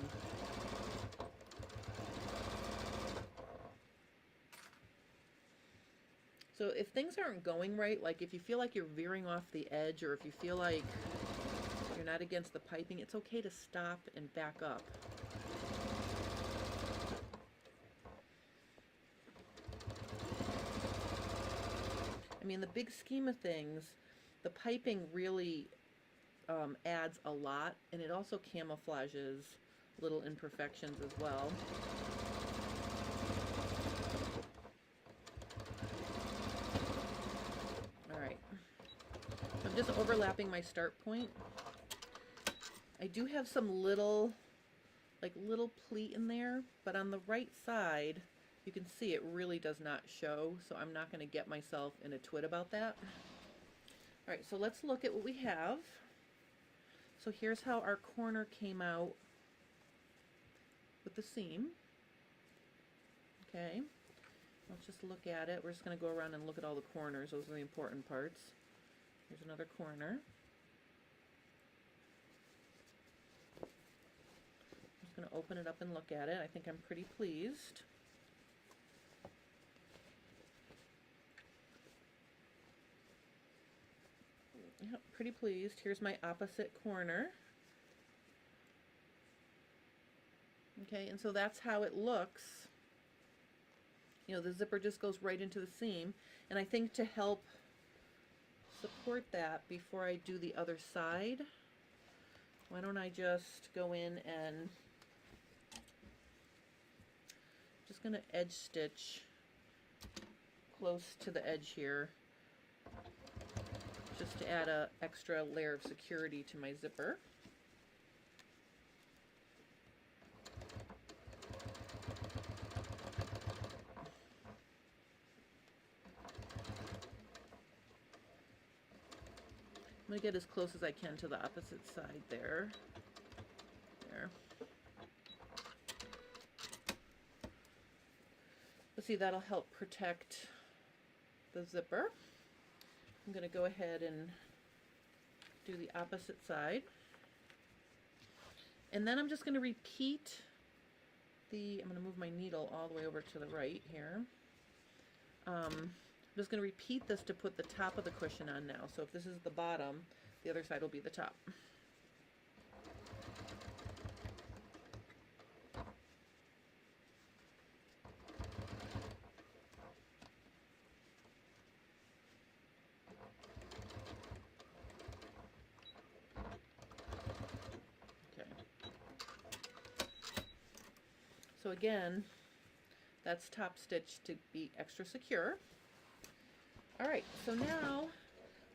So if things aren't going right, like if you feel like you're veering off the edge, or if you feel like you're not against the piping, it's okay to stop and back up. I mean, the big scheme of things, the piping really adds a lot, and it also camouflages little imperfections as well. All right, I'm just overlapping my start point. I do have some little pleat in there, but on the right side, you can see it really does not show, so I'm not going to get myself in a twit about that. All right, so let's look at what we have. So here's how our corner came out with the seam. Okay, let's just look at it. We're just going to go around and look at all the corners. Those are the important parts. Here's another corner. I'm just going to open it up and look at it. I think I'm pretty pleased. Yep, pretty pleased. Here's my opposite corner. Okay, and so that's how it looks. You know, the zipper just goes right into the seam. And I think to help support that before I do the other side, why don't I just go in and just going to edge stitch close to the edge here, just to add an extra layer of security to my zipper. going to get as close as I can to the opposite side there. There. Let's see, that'll help protect the zipper. I'm going to go ahead and do the opposite side. And then I'm just going to repeat I'm going to move my needle all the way over to the right here. I'm just going to repeat this to put the top of the cushion on now. So if this is the bottom, the other side will be the top. So again, that's top stitch to be extra secure. All right, so now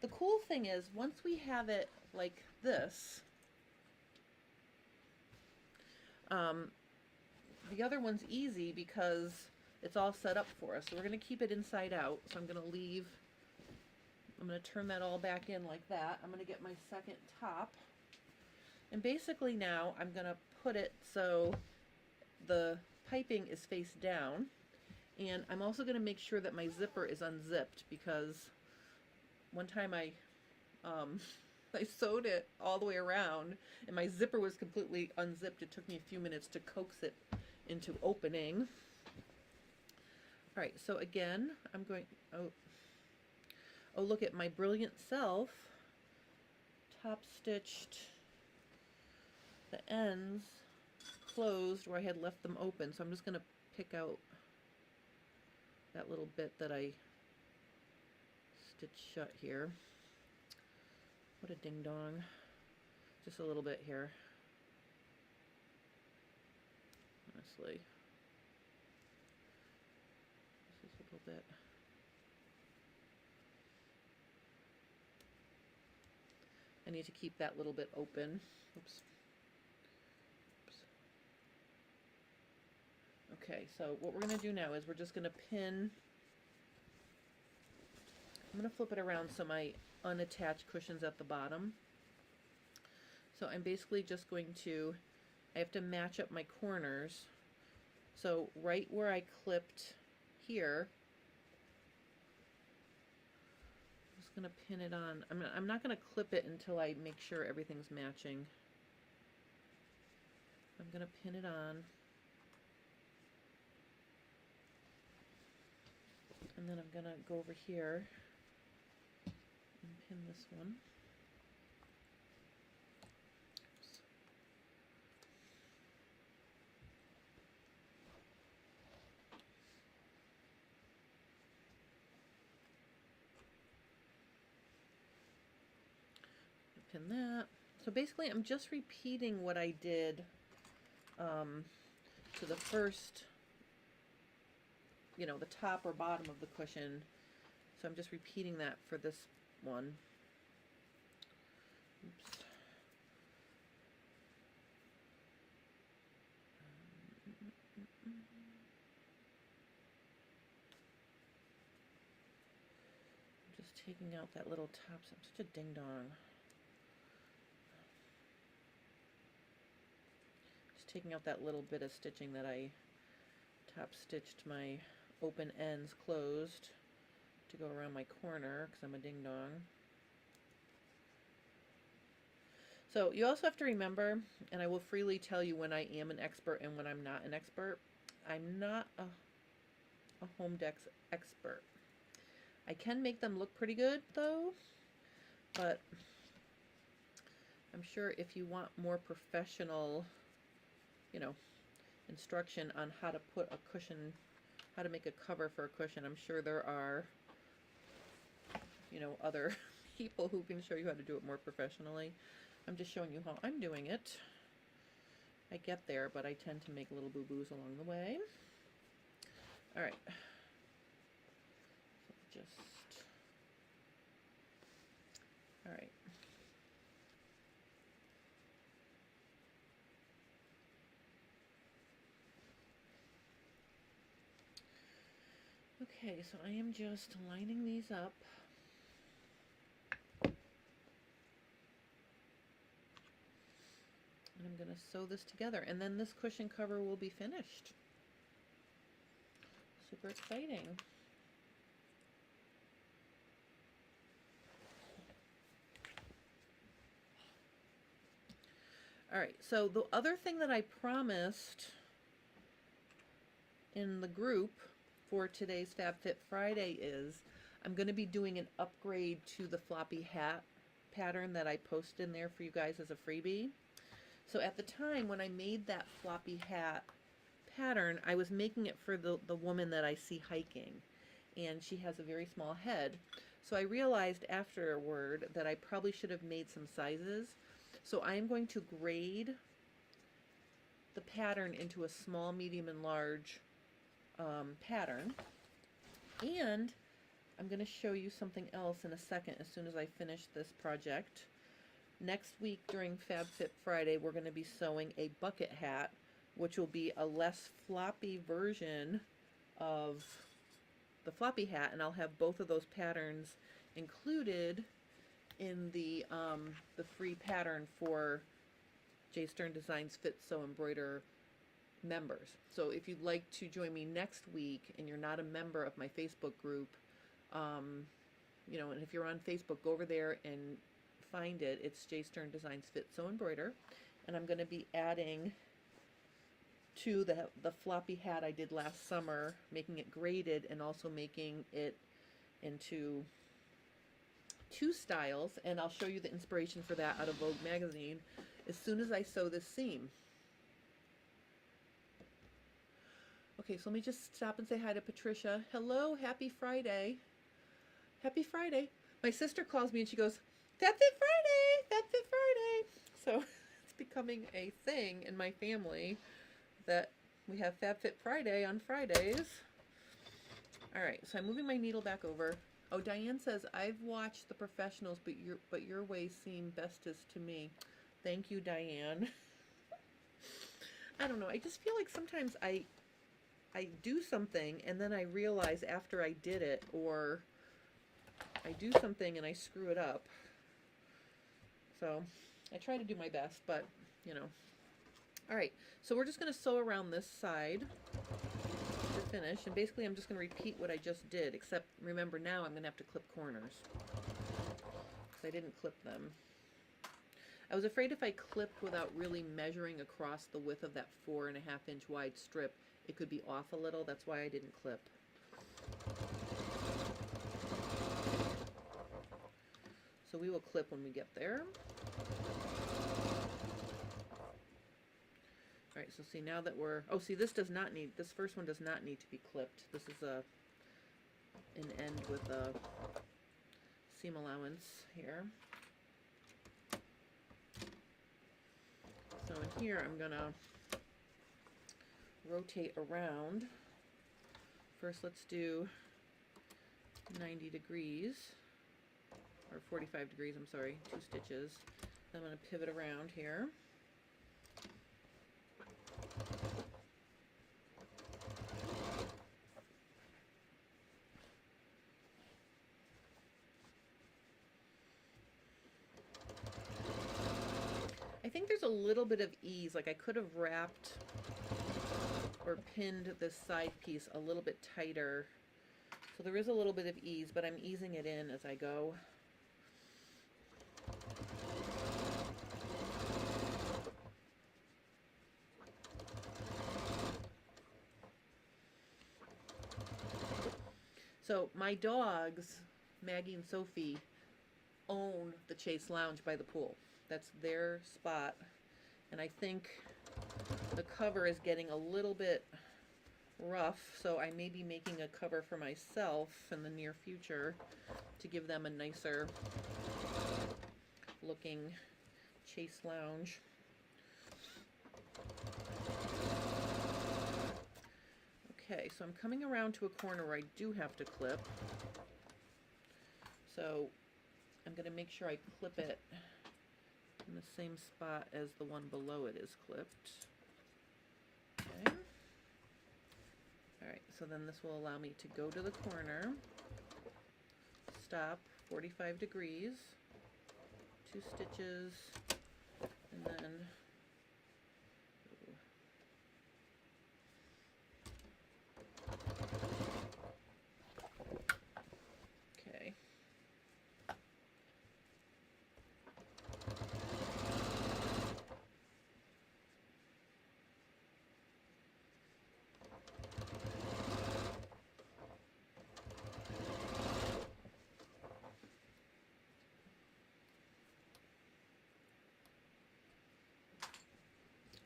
the cool thing is once we have it like this, the other one's easy because it's all set up for us. So we're going to keep it inside out. So I'm going to turn that all back in like that. I'm going to get my second top. And basically now I'm going to put it so the piping is face down, and I'm also going to make sure that my zipper is unzipped, because one time I sewed it all the way around and my zipper was completely unzipped. It took me a few minutes to coax it into opening. All right, so again, I'm going, oh look at my brilliant self, top stitched the ends closed where I had left them open. So I'm just going to pick out that little bit that I stitched shut here. What a ding dong. Just a little bit here. Honestly. This is a little bit. I need to keep that little bit open. Oops. Okay, so what we're going to do now is we're just going to pin, I'm going to flip it around so my unattached cushion's at the bottom. So I'm basically just going to, I have to match up my corners. So right where I clipped here, I'm just going to pin it on. I'm not going to clip it until I make sure everything's matching. I'm going to pin it on. And then I'm going to go over here and pin this one. Oops. Pin that. So basically I'm just repeating what I did to the first, you know, the top or bottom of the cushion. So I'm just repeating that for this one. Oops. I'm just taking out that little top. I'm such a ding dong. Just taking out that little bit of stitching that I top stitched my open ends closed to go around my corner because I'm a ding dong. So you also have to remember, and I will freely tell you when I am an expert and when I'm not an expert. I'm not a home decks expert. I can make them look pretty good though, but I'm sure if you want more professional, you know, instruction on how to put a cushion, how to make a cover for a cushion, I'm sure there are, you know, other people who can show you how to do it more professionally. I'm just showing you how I'm doing it. I get there, but I tend to make little boo-boos along the way. All right. So just, all right. Okay, so I am just lining these up. I'm going to sew this together, and then this cushion cover will be finished. Super exciting. All right, so the other thing that I promised in the group for today's FabFit Friday is I'm going to be doing an upgrade to the floppy hat pattern that I posted in there for you guys as a freebie. So at the time when I made that floppy hat pattern, I was making it for the woman that I see hiking, and she has a very small head. So I realized afterward that I probably should have made some sizes. So I'm going to grade the pattern into a small, medium, and large pattern. And I'm going to show you something else in a second as soon as I finish this project. Next week during FabFit Friday, we're going to be sewing a bucket hat, which will be a less floppy version of the floppy hat, and I'll have both of those patterns included in the free pattern for J Stern Designs Fit Sew Embroider members. So if you'd like to join me next week and you're not a member of my Facebook group, you know, and if you're on Facebook, go over there and find it. It's J Stern Designs Fit Sew Embroider, and I'm going to be adding to the floppy hat I did last summer, making it graded and also making it into two styles, and I'll show you the inspiration for that out of Vogue magazine as soon as I sew this seam. Okay, so let me just stop and say hi to Patricia. Hello, happy Friday. Happy Friday. My sister calls me and she goes, FabFit Friday, FabFit Friday. So it's becoming a thing in my family that we have FabFit Friday on Fridays. All right, so I'm moving my needle back over. Oh, Diane says, I've watched the professionals, but your ways seem bestest to me. Thank you, Diane. I don't know, I just feel like sometimes I do something and then I realize after I did it, or I do something and I screw it up. So I try to do my best, but you know. All right, so we're just going to sew around this side to finish, and basically I'm just going to repeat what I just did, except remember now I'm going to have to clip corners because I didn't clip them. I was afraid if I clipped without really measuring across the width of that 4.5-inch wide strip, it could be off a little. That's why I didn't clip. So we will clip when we get there. All right, so see now that we're, oh, see this does not need, this first one does not need to be clipped. This is an end with a seam allowance here. So in here I'm gonna rotate around. First let's do 90 degrees, or 45 degrees, I'm sorry, 2 stitches. Then I'm gonna pivot around here. I think there's a little bit of ease, like I could have wrapped or pinned this side piece a little bit tighter. So there is a little bit of ease, but I'm easing it in as I go. So my dogs, Maggie and Sophie, own the Chase Lounge by the pool. That's their spot, and I think the cover is getting a little bit rough, so I may be making a cover for myself in the near future to give them a nicer looking Chase Lounge. Okay, so I'm coming around to a corner where I do have to clip, so I'm going to make sure I clip it in the same spot as the one below it is clipped. Okay. Alright, so then this will allow me to go to the corner, stop 45 degrees, 2 stitches, and then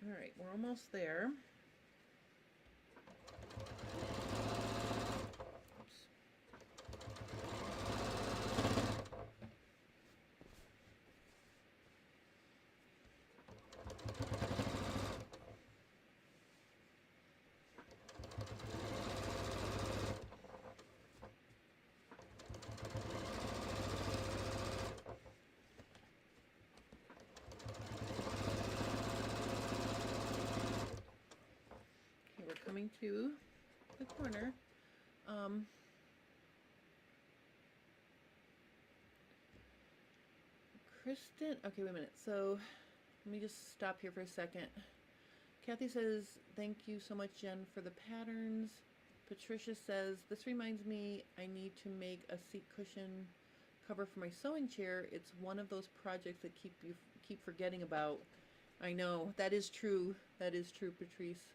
All right, we're almost there. Coming to the corner. Kristen, okay, wait a minute. So let me just stop here for a second. Kathy says, thank you so much, Jen, for the patterns. Patricia says, this reminds me I need to make a seat cushion cover for my sewing chair. It's one of those projects that keep forgetting about. I know, that is true. That is true, Patrice.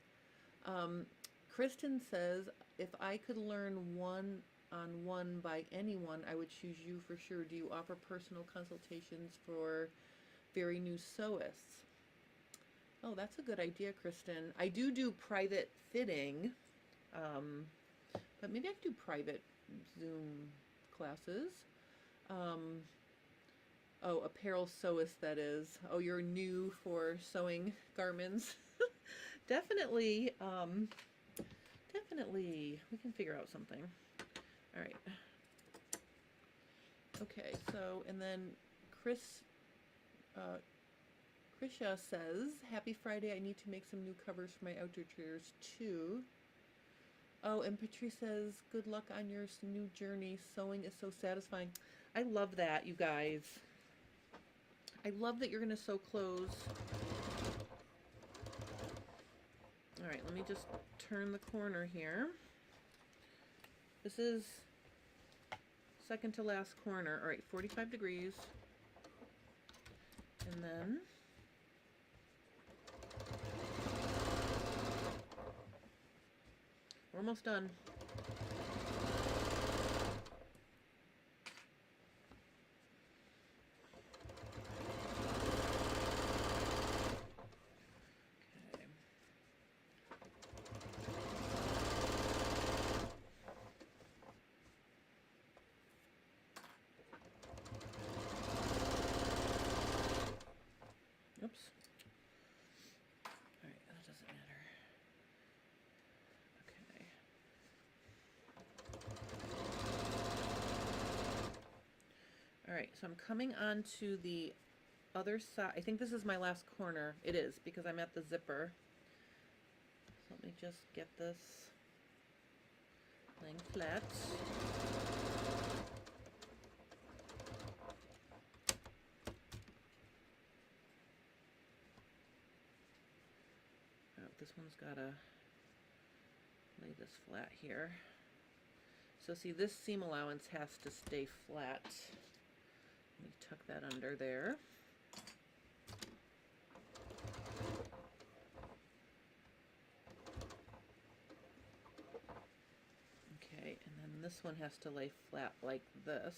Kristen says, if I could learn one-on-one by anyone, I would choose you for sure. Do you offer personal consultations for very new sewists? Oh, that's a good idea, Kristen. I do private fitting, but maybe I could do private Zoom classes. Oh, apparel sewist, that is. Oh, you're new for sewing garments. Definitely, definitely, we can figure out something. All right. Okay, so, and then Krisha says, happy Friday, I need to make some new covers for my outdoor chairs too. Oh, and Patrice says, good luck on your new journey. Sewing is so satisfying. I love that, you guys. I love that you're going to sew clothes. All right, let me just turn the corner here. This is second to last corner. All right, 45 degrees. And then we're almost done. Oops. All right, that doesn't matter. Okay. All right, so I'm coming on to the other side. I think this is my last corner. It is, because I'm at the zipper. So let me just get this laying flat. This one's gotta lay this flat here. So see, this seam allowance has to stay flat. Let me tuck that under there. Okay, and then this one has to lay flat like this.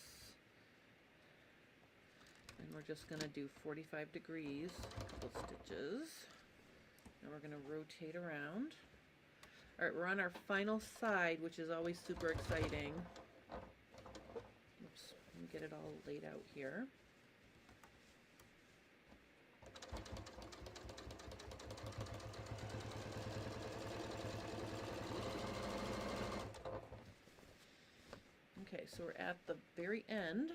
And we're just gonna do 45 degrees, a couple stitches. Now we're going to rotate around. All right, we're on our final side, which is always super exciting. Oops, let me get it all laid out here. Okay, so we're at the very end.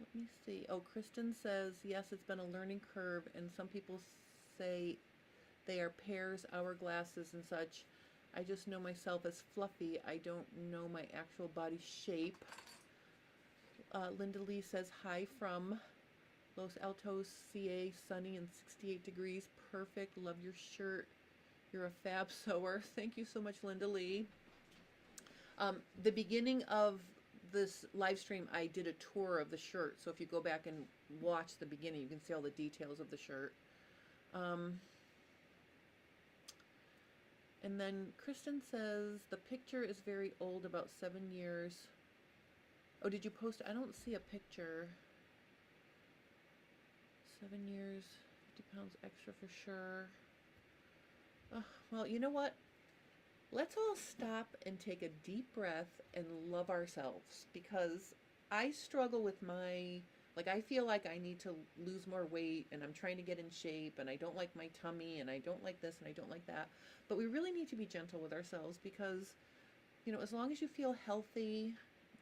Let me see. Oh, Kristen says, yes, it's been a learning curve, and some people say they are pairs, hourglasses, and such. I just know myself as fluffy. I don't know my actual body shape. Linda Lee says, hi from Los Altos, CA, sunny and 68 degrees. Perfect. Love your shirt. You're a fab sewer. Thank you so much, Linda Lee. The beginning of this live stream, I did a tour of the shirt, so if you go back and watch the beginning, you can see all the details of the shirt. And then Kristen says the picture is very old, about 7 years. Oh, did you post? I don't see a picture. 7 years, 50 pounds extra for sure. Well, you know what? Let's all stop and take a deep breath and love ourselves, because I struggle with I feel like I need to lose more weight and I'm trying to get in shape and I don't like my tummy and I don't like this and I don't like that. But we really need to be gentle with ourselves because, as long as you feel healthy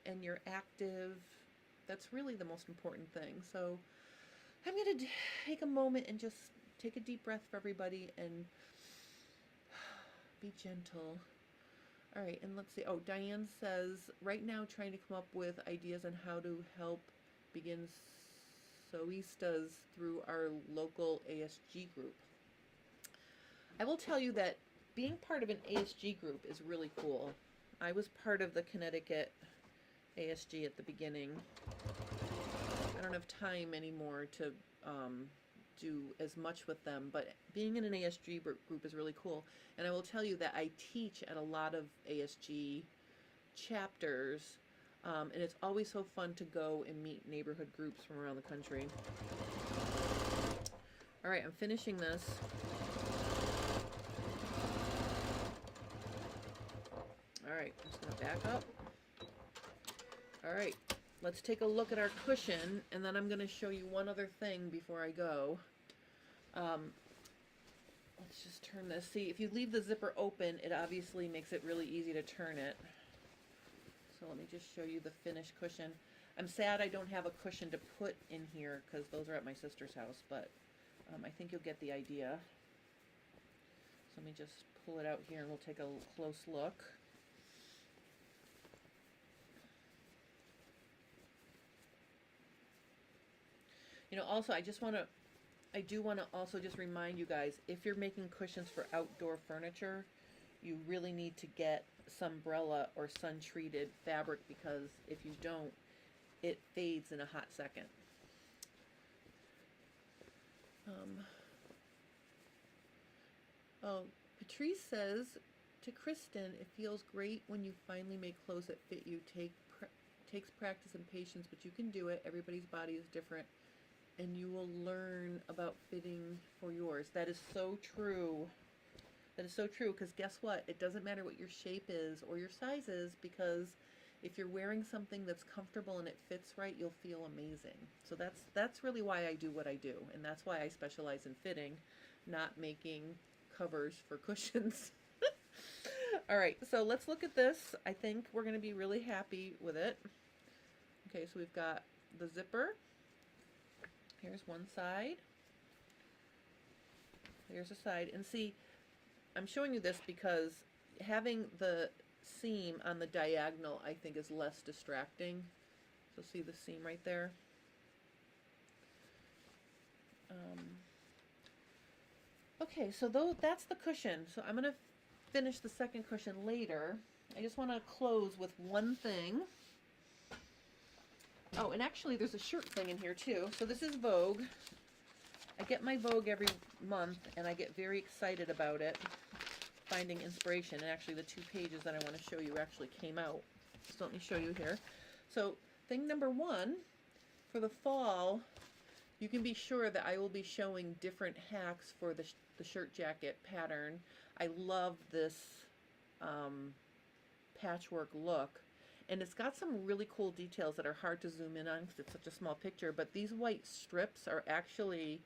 and you're active, that's really the most important thing. So I'm going to take a moment and just take a deep breath for everybody and be gentle. All right, and let's see. Oh, Diane says, right now trying to come up with ideas on how to help begin Soistas through our local ASG group. I will tell you that being part of an ASG group is really cool. I was part of the Connecticut ASG at the beginning. I don't have time anymore to do as much with them, but being in an ASG group is really cool. And I will tell you that I teach at a lot of ASG chapters, and it's always so fun to go and meet neighborhood groups from around the country. All right, I'm finishing this. All right, I'm just going to back up. All right, let's take a look at our cushion, and then I'm going to show you one other thing before I go. Let's just turn this. See, if you leave the zipper open, it obviously makes it really easy to turn it. So let me just show you the finished cushion. I'm sad I don't have a cushion to put in here because those are at my sister's house, but I think you'll get the idea. So let me just pull it out here and we'll take a close look. Also, I do want to also just remind you guys, if you're making cushions for outdoor furniture, you really need to get sunbrella or sun-treated fabric, because if you don't, it fades in a hot second. Patrice says, to Kristen, it feels great when you finally make clothes that fit you. Takes practice and patience, but you can do it. Everybody's body is different, and you will learn about fitting for yours. That is so true. That is so true, because guess what? It doesn't matter what your shape is or your size is, because if you're wearing something that's comfortable and it fits right, you'll feel amazing. So that's really why I do what I do, and that's why I specialize in fitting, not making covers for cushions. All right, so let's look at this. I think we're going to be really happy with it. Okay, so we've got the zipper. Here's one side. Here's a side. And see, I'm showing you this because having the seam on the diagonal, I think, is less distracting. So see the seam right there? Okay, so that's the cushion. So I'm going to finish the second cushion later. I just want to close with one thing. Oh, and actually there's a shirt thing in here too. So this is Vogue. I get my Vogue every month and I get very excited about it, finding inspiration. And actually the 2 pages that I want to show you actually came out. So let me show you here. So thing number 1, for the fall, you can be sure that I will be showing different hacks for the shirt jacket pattern. I love this patchwork look. And it's got some really cool details that are hard to zoom in on because it's such a small picture. But these white strips are actually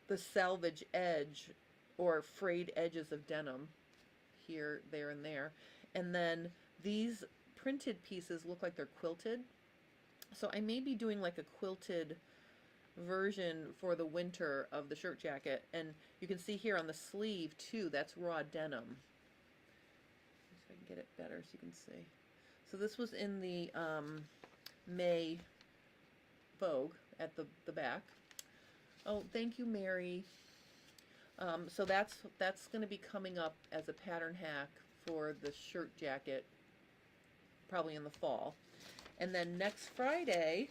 the salvage edge or frayed edges of denim. Here, there, and there. And then these printed pieces look like they're quilted. So I may be doing like a quilted version for the winter of the shirt jacket. And you can see here on the sleeve too, that's raw denim. See if I can get it better so you can see. So this was in the May Vogue at the back. Oh, thank you, Mary. So that's going to be coming up as a pattern hack for the shirt jacket, probably in the fall. And then next Friday,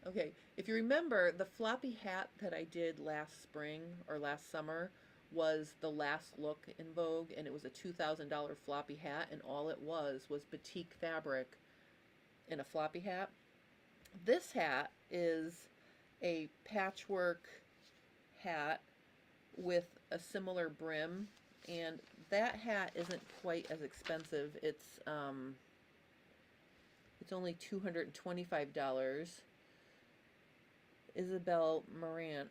okay, if you remember, the floppy hat that I did last spring or last summer was the last look in Vogue, and it was a $2,000 floppy hat, and all it was batik fabric in a floppy hat. This hat is a patchwork hat with a similar brim, and that hat isn't quite as expensive. It's only $225. Isabel Morant,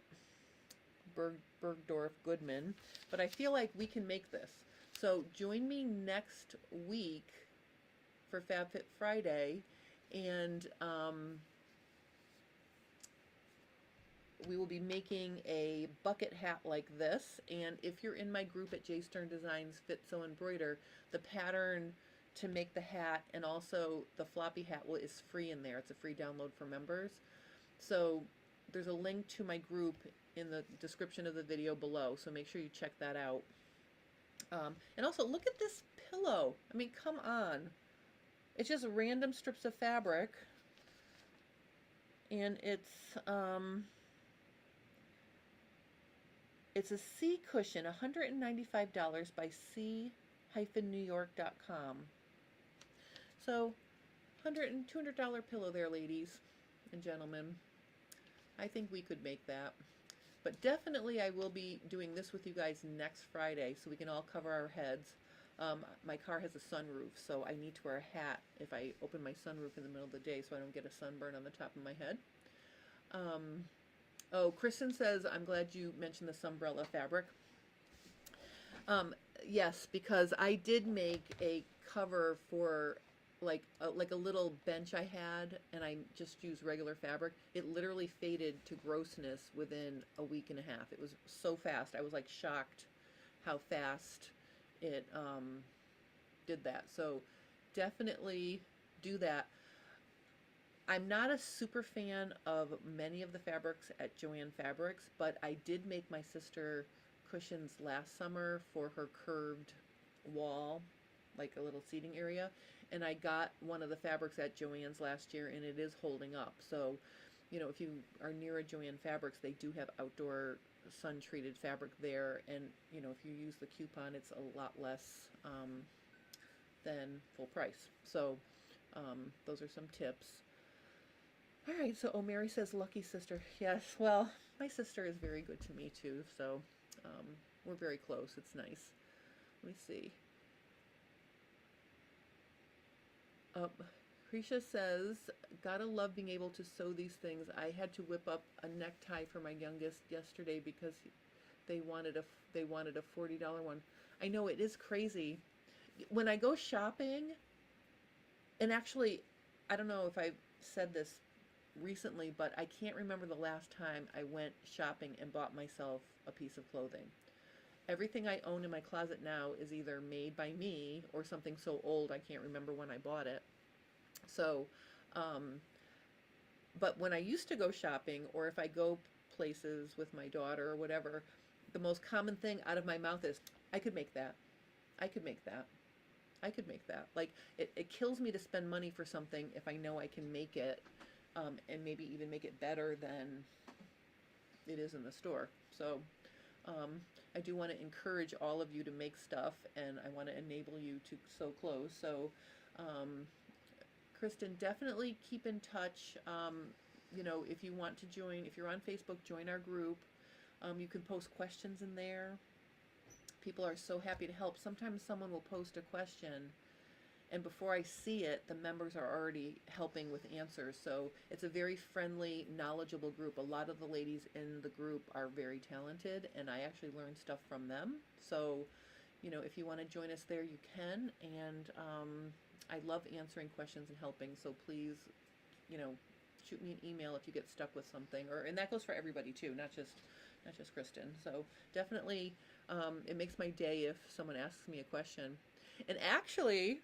Bergdorf Goodman, but I feel like we can make this. So join me next week for FabFit Friday, and we will be making a bucket hat like this. And if you're in my group at J Stern Designs Fit Sew Embroider, the pattern to make the hat and also the floppy hat is free in there. It's a free download for members. So there's a link to my group in the description of the video below, so make sure you check that out. And also, look at this pillow. I mean, come on. It's just random strips of fabric, and it's a C cushion, $195 by c-newyork.com. So, $200 pillow there, ladies and gentlemen. I think we could make that. But definitely I will be doing this with you guys next Friday so we can all cover our heads. My car has a sunroof, so I need to wear a hat if I open my sunroof in the middle of the day so I don't get a sunburn on the top of my head. Oh, Kristen says, I'm glad you mentioned the Sunbrella fabric. Yes, because I did make a cover for like a little bench I had, and I just used regular fabric. It literally faded to grossness within a week and a half. It was so fast. I was like shocked how fast it did that. So definitely do that. I'm not a super fan of many of the fabrics at Joann Fabrics, but I did make my sister cushions last summer for her curved wall, like a little seating area. And I got one of the fabrics at Joann's last year, and it is holding up. So, you know, if you are near a Joann Fabrics, they do have outdoor sun-treated fabric there. And, you know, if you use the coupon, it's a lot less than full price. So, those are some tips. All right, so Mary says, lucky sister. Yes, well, my sister is very good to me, too. So, we're very close. It's nice. Let me see. Krisha says, gotta love being able to sew these things. I had to whip up a necktie for my youngest yesterday because they wanted a $40 one. I know, it is crazy. When I go shopping, and actually, I don't know if I said this recently, but I can't remember the last time I went shopping and bought myself a piece of clothing. Everything I own in my closet now is either made by me or something so old I can't remember when I bought it. So, but when I used to go shopping, or if I go places with my daughter or whatever, the most common thing out of my mouth is, I could make that. I could make that. I could make that. Like, it kills me to spend money for something if I know I can make it, and maybe even make it better than it is in the store. So, I do want to encourage all of you to make stuff, and I want to enable you to sew clothes. So, Kristen, definitely keep in touch. You know, if you want to join, if you're on Facebook, join our group. You can post questions in there. People are so happy to help. Sometimes someone will post a question, and before I see it, the members are already helping with answers. So it's a very friendly, knowledgeable group. A lot of the ladies in the group are very talented, and I actually learn stuff from them. So, you know, if you want to join us there, you can. And I love answering questions and helping. So please, you know, shoot me an email if you get stuck with something. And that goes for everybody too, not just Kristen. So definitely, it makes my day if someone asks me a question. And actually,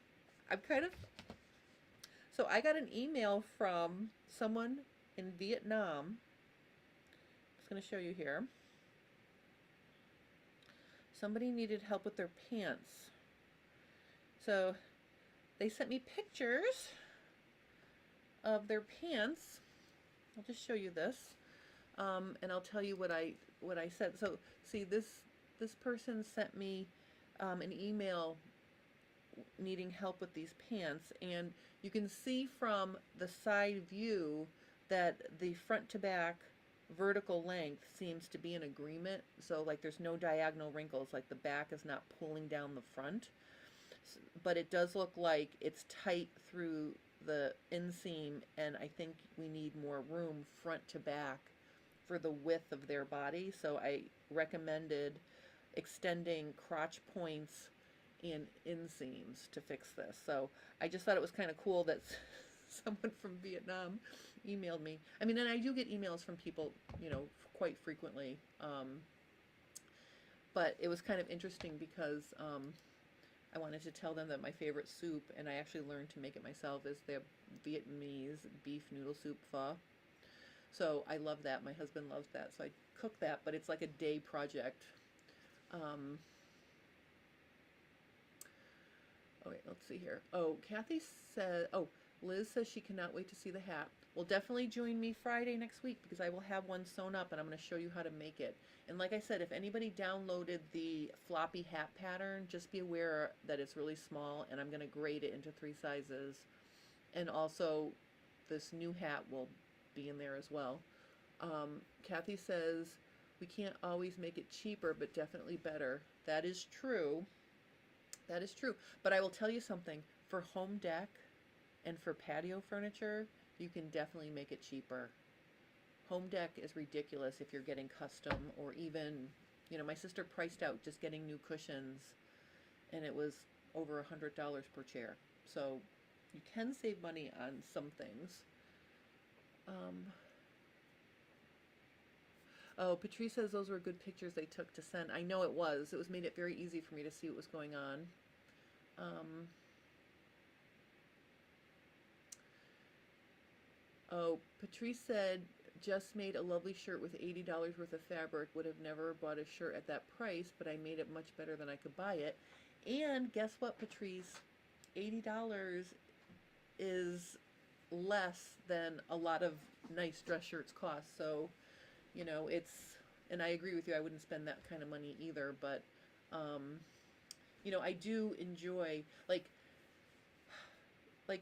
so I got an email from someone in Vietnam. I'm just going to show you here. Somebody needed help with their pants. So they sent me pictures of their pants. I'll just show you this, and I'll tell you what I said. So see, this person sent me an email needing help with these pants, and you can see from the side view that the front to back vertical length seems to be in agreement. So like there's no diagonal wrinkles, like the back is not pulling down the front. But it does look like it's tight through the inseam, and I think we need more room front to back for the width of their body. So I recommended extending crotch points and inseams to fix this. So I just thought it was kind of cool that someone from Vietnam emailed me. I mean, and I do get emails from people, you know, quite frequently. But it was kind of interesting because I wanted to tell them that my favorite soup, and I actually learned to make it myself, is the Vietnamese beef noodle soup pho. So I love that. My husband loves that. So I cook that, but it's like a day project. Okay, let's see here. Oh, Kathy said, oh, Liz says she cannot wait to see the hat. Well, definitely join me Friday next week because I will have one sewn up and I'm going to show you how to make it. And like I said, if anybody downloaded the floppy hat pattern, just be aware that it's really small and I'm going to grade it into 3 sizes. And also, this new hat will be in there as well. Kathy says, we can't always make it cheaper, but definitely better. That is true. That is true. But I will tell you something. For home dec and for patio furniture, you can definitely make it cheaper. Home dec is ridiculous if you're getting custom, or even, you know, my sister priced out just getting new cushions, and it was over $100 per chair. So you can save money on some things. Oh, Patrice says those were good pictures they took to send. I know it was. It was made it very easy for me to see what was going on. Oh, Patrice said, just made a lovely shirt with $80 worth of fabric. Would have never bought a shirt at that price, but I made it much better than I could buy it. And guess what, Patrice? $80 is less than a lot of nice dress shirts cost. So, you know, it's, and I agree with you, I wouldn't spend that kind of money either, but, you know, I do enjoy, like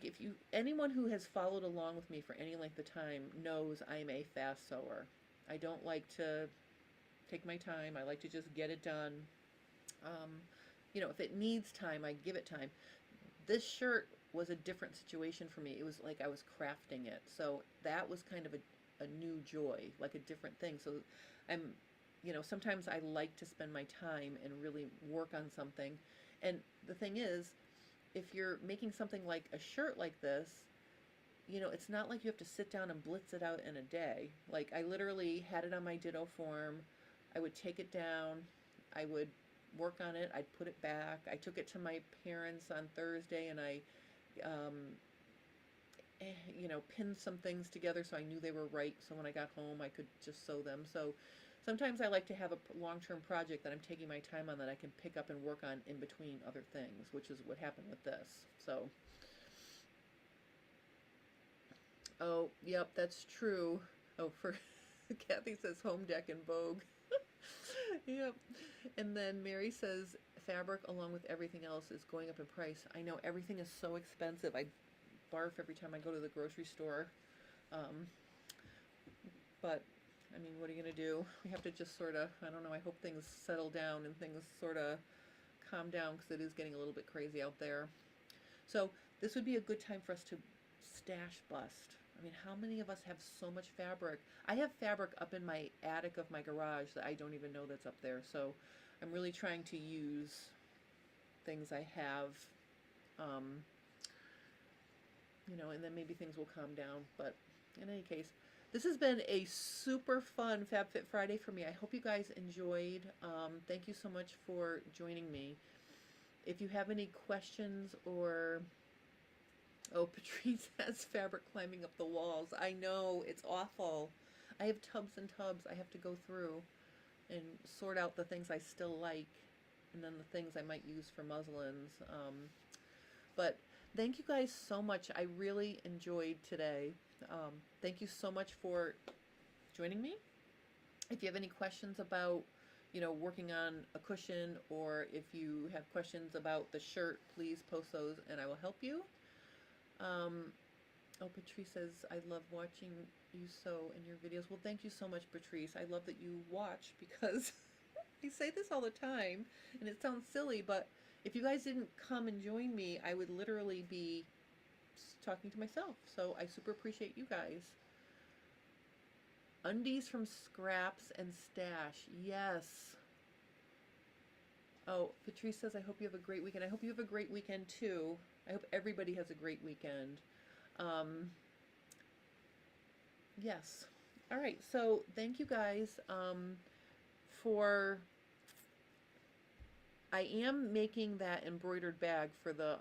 if you, anyone who has followed along with me for any length of time knows I'm a fast sewer. I don't like to take my time. I like to just get it done. You know, if it needs time, I give it time. This shirt was a different situation for me. It was like I was crafting it. So that was kind of a new joy, like a different thing. So I'm, you know, sometimes I like to spend my time and really work on something. And the thing is, if you're making something like a shirt like this, you know, it's not like you have to sit down and blitz it out in a day. Like, I literally had it on my ditto form. I would take it down. I would work on it. I'd put it back. I took it to my parents on Thursday, and I, you know, pinned some things together so I knew they were right. So when I got home, I could just sew them. So sometimes I like to have a long-term project that I'm taking my time on that I can pick up and work on in between other things, which is what happened with this. So, oh, yep, that's true. Oh, for Kathy says home dec in Vogue. Yep. And then Mary says fabric along with everything else is going up in price. I know, everything is so expensive. I barf every time I go to the grocery store. But I mean, what are you going to do? We have to just sort of, I don't know, I hope things settle down and things sort of calm down, because it is getting a little bit crazy out there. So this would be a good time for us to stash bust. I mean, how many of us have so much fabric? I have fabric up in my attic of my garage that I don't even know that's up there. So I'm really trying to use things I have, you know, and then maybe things will calm down. But in any case, this has been a super fun FabFit Friday for me. I hope you guys enjoyed. Thank you so much for joining me. If you have any questions, or, oh, Patrice has fabric climbing up the walls. I know, it's awful. I have tubs and tubs I have to go through and sort out the things I still like, and then the things I might use for muslins. But thank you guys so much. I really enjoyed today. Thank you so much for joining me. If you have any questions about, you know, working on a cushion, or if you have questions about the shirt, please post those and I will help you. Oh, Patrice says, I love watching you sew in your videos. Well, thank you so much, Patrice. I love that you watch because I say this all the time and it sounds silly, but if you guys didn't come and join me, I would literally be talking to myself. So I super appreciate you guys. Undies from scraps and stash. Yes. Oh, Patrice says, I hope you have a great weekend. I hope you have a great weekend too. I hope everybody has a great weekend. Yes. All right. So thank you guys for. I am making that embroidered bag for the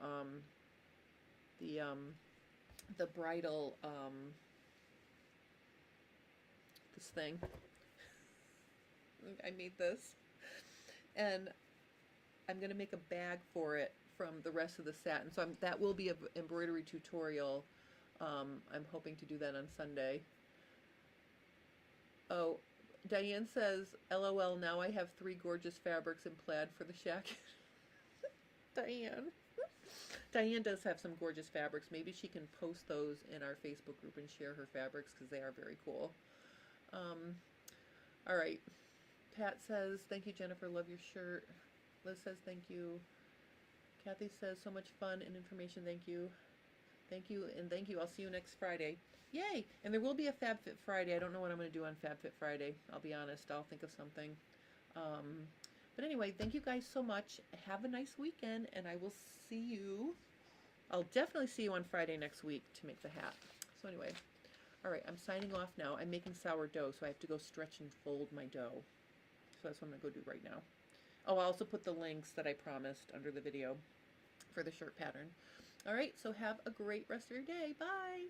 bridal this thing. I made this, and I'm gonna make a bag for it from the rest of the satin. So that will be an embroidery tutorial. I'm hoping to do that on Sunday. Oh, Diane says, LOL, now I have 3 gorgeous fabrics in plaid for the Shacket. Diane. Diane does have some gorgeous fabrics. Maybe she can post those in our Facebook group and share her fabrics because they are very cool. All right. Pat says, thank you, Jennifer. Love your shirt. Liz says, thank you. Kathy says, so much fun and information. Thank you. Thank you, and thank you. I'll see you next Friday. Yay! And there will be a FabFit Friday. I don't know what I'm going to do on FabFit Friday. I'll be honest. I'll think of something. But anyway, thank you guys so much. Have a nice weekend, and I will see you. I'll definitely see you on Friday next week to make the hat. So anyway, all right, I'm signing off now. I'm making sourdough, so I have to go stretch and fold my dough. So that's what I'm going to go do right now. Oh, I'll also put the links that I promised under the video for the shirt pattern. All right, so have a great rest of your day. Bye.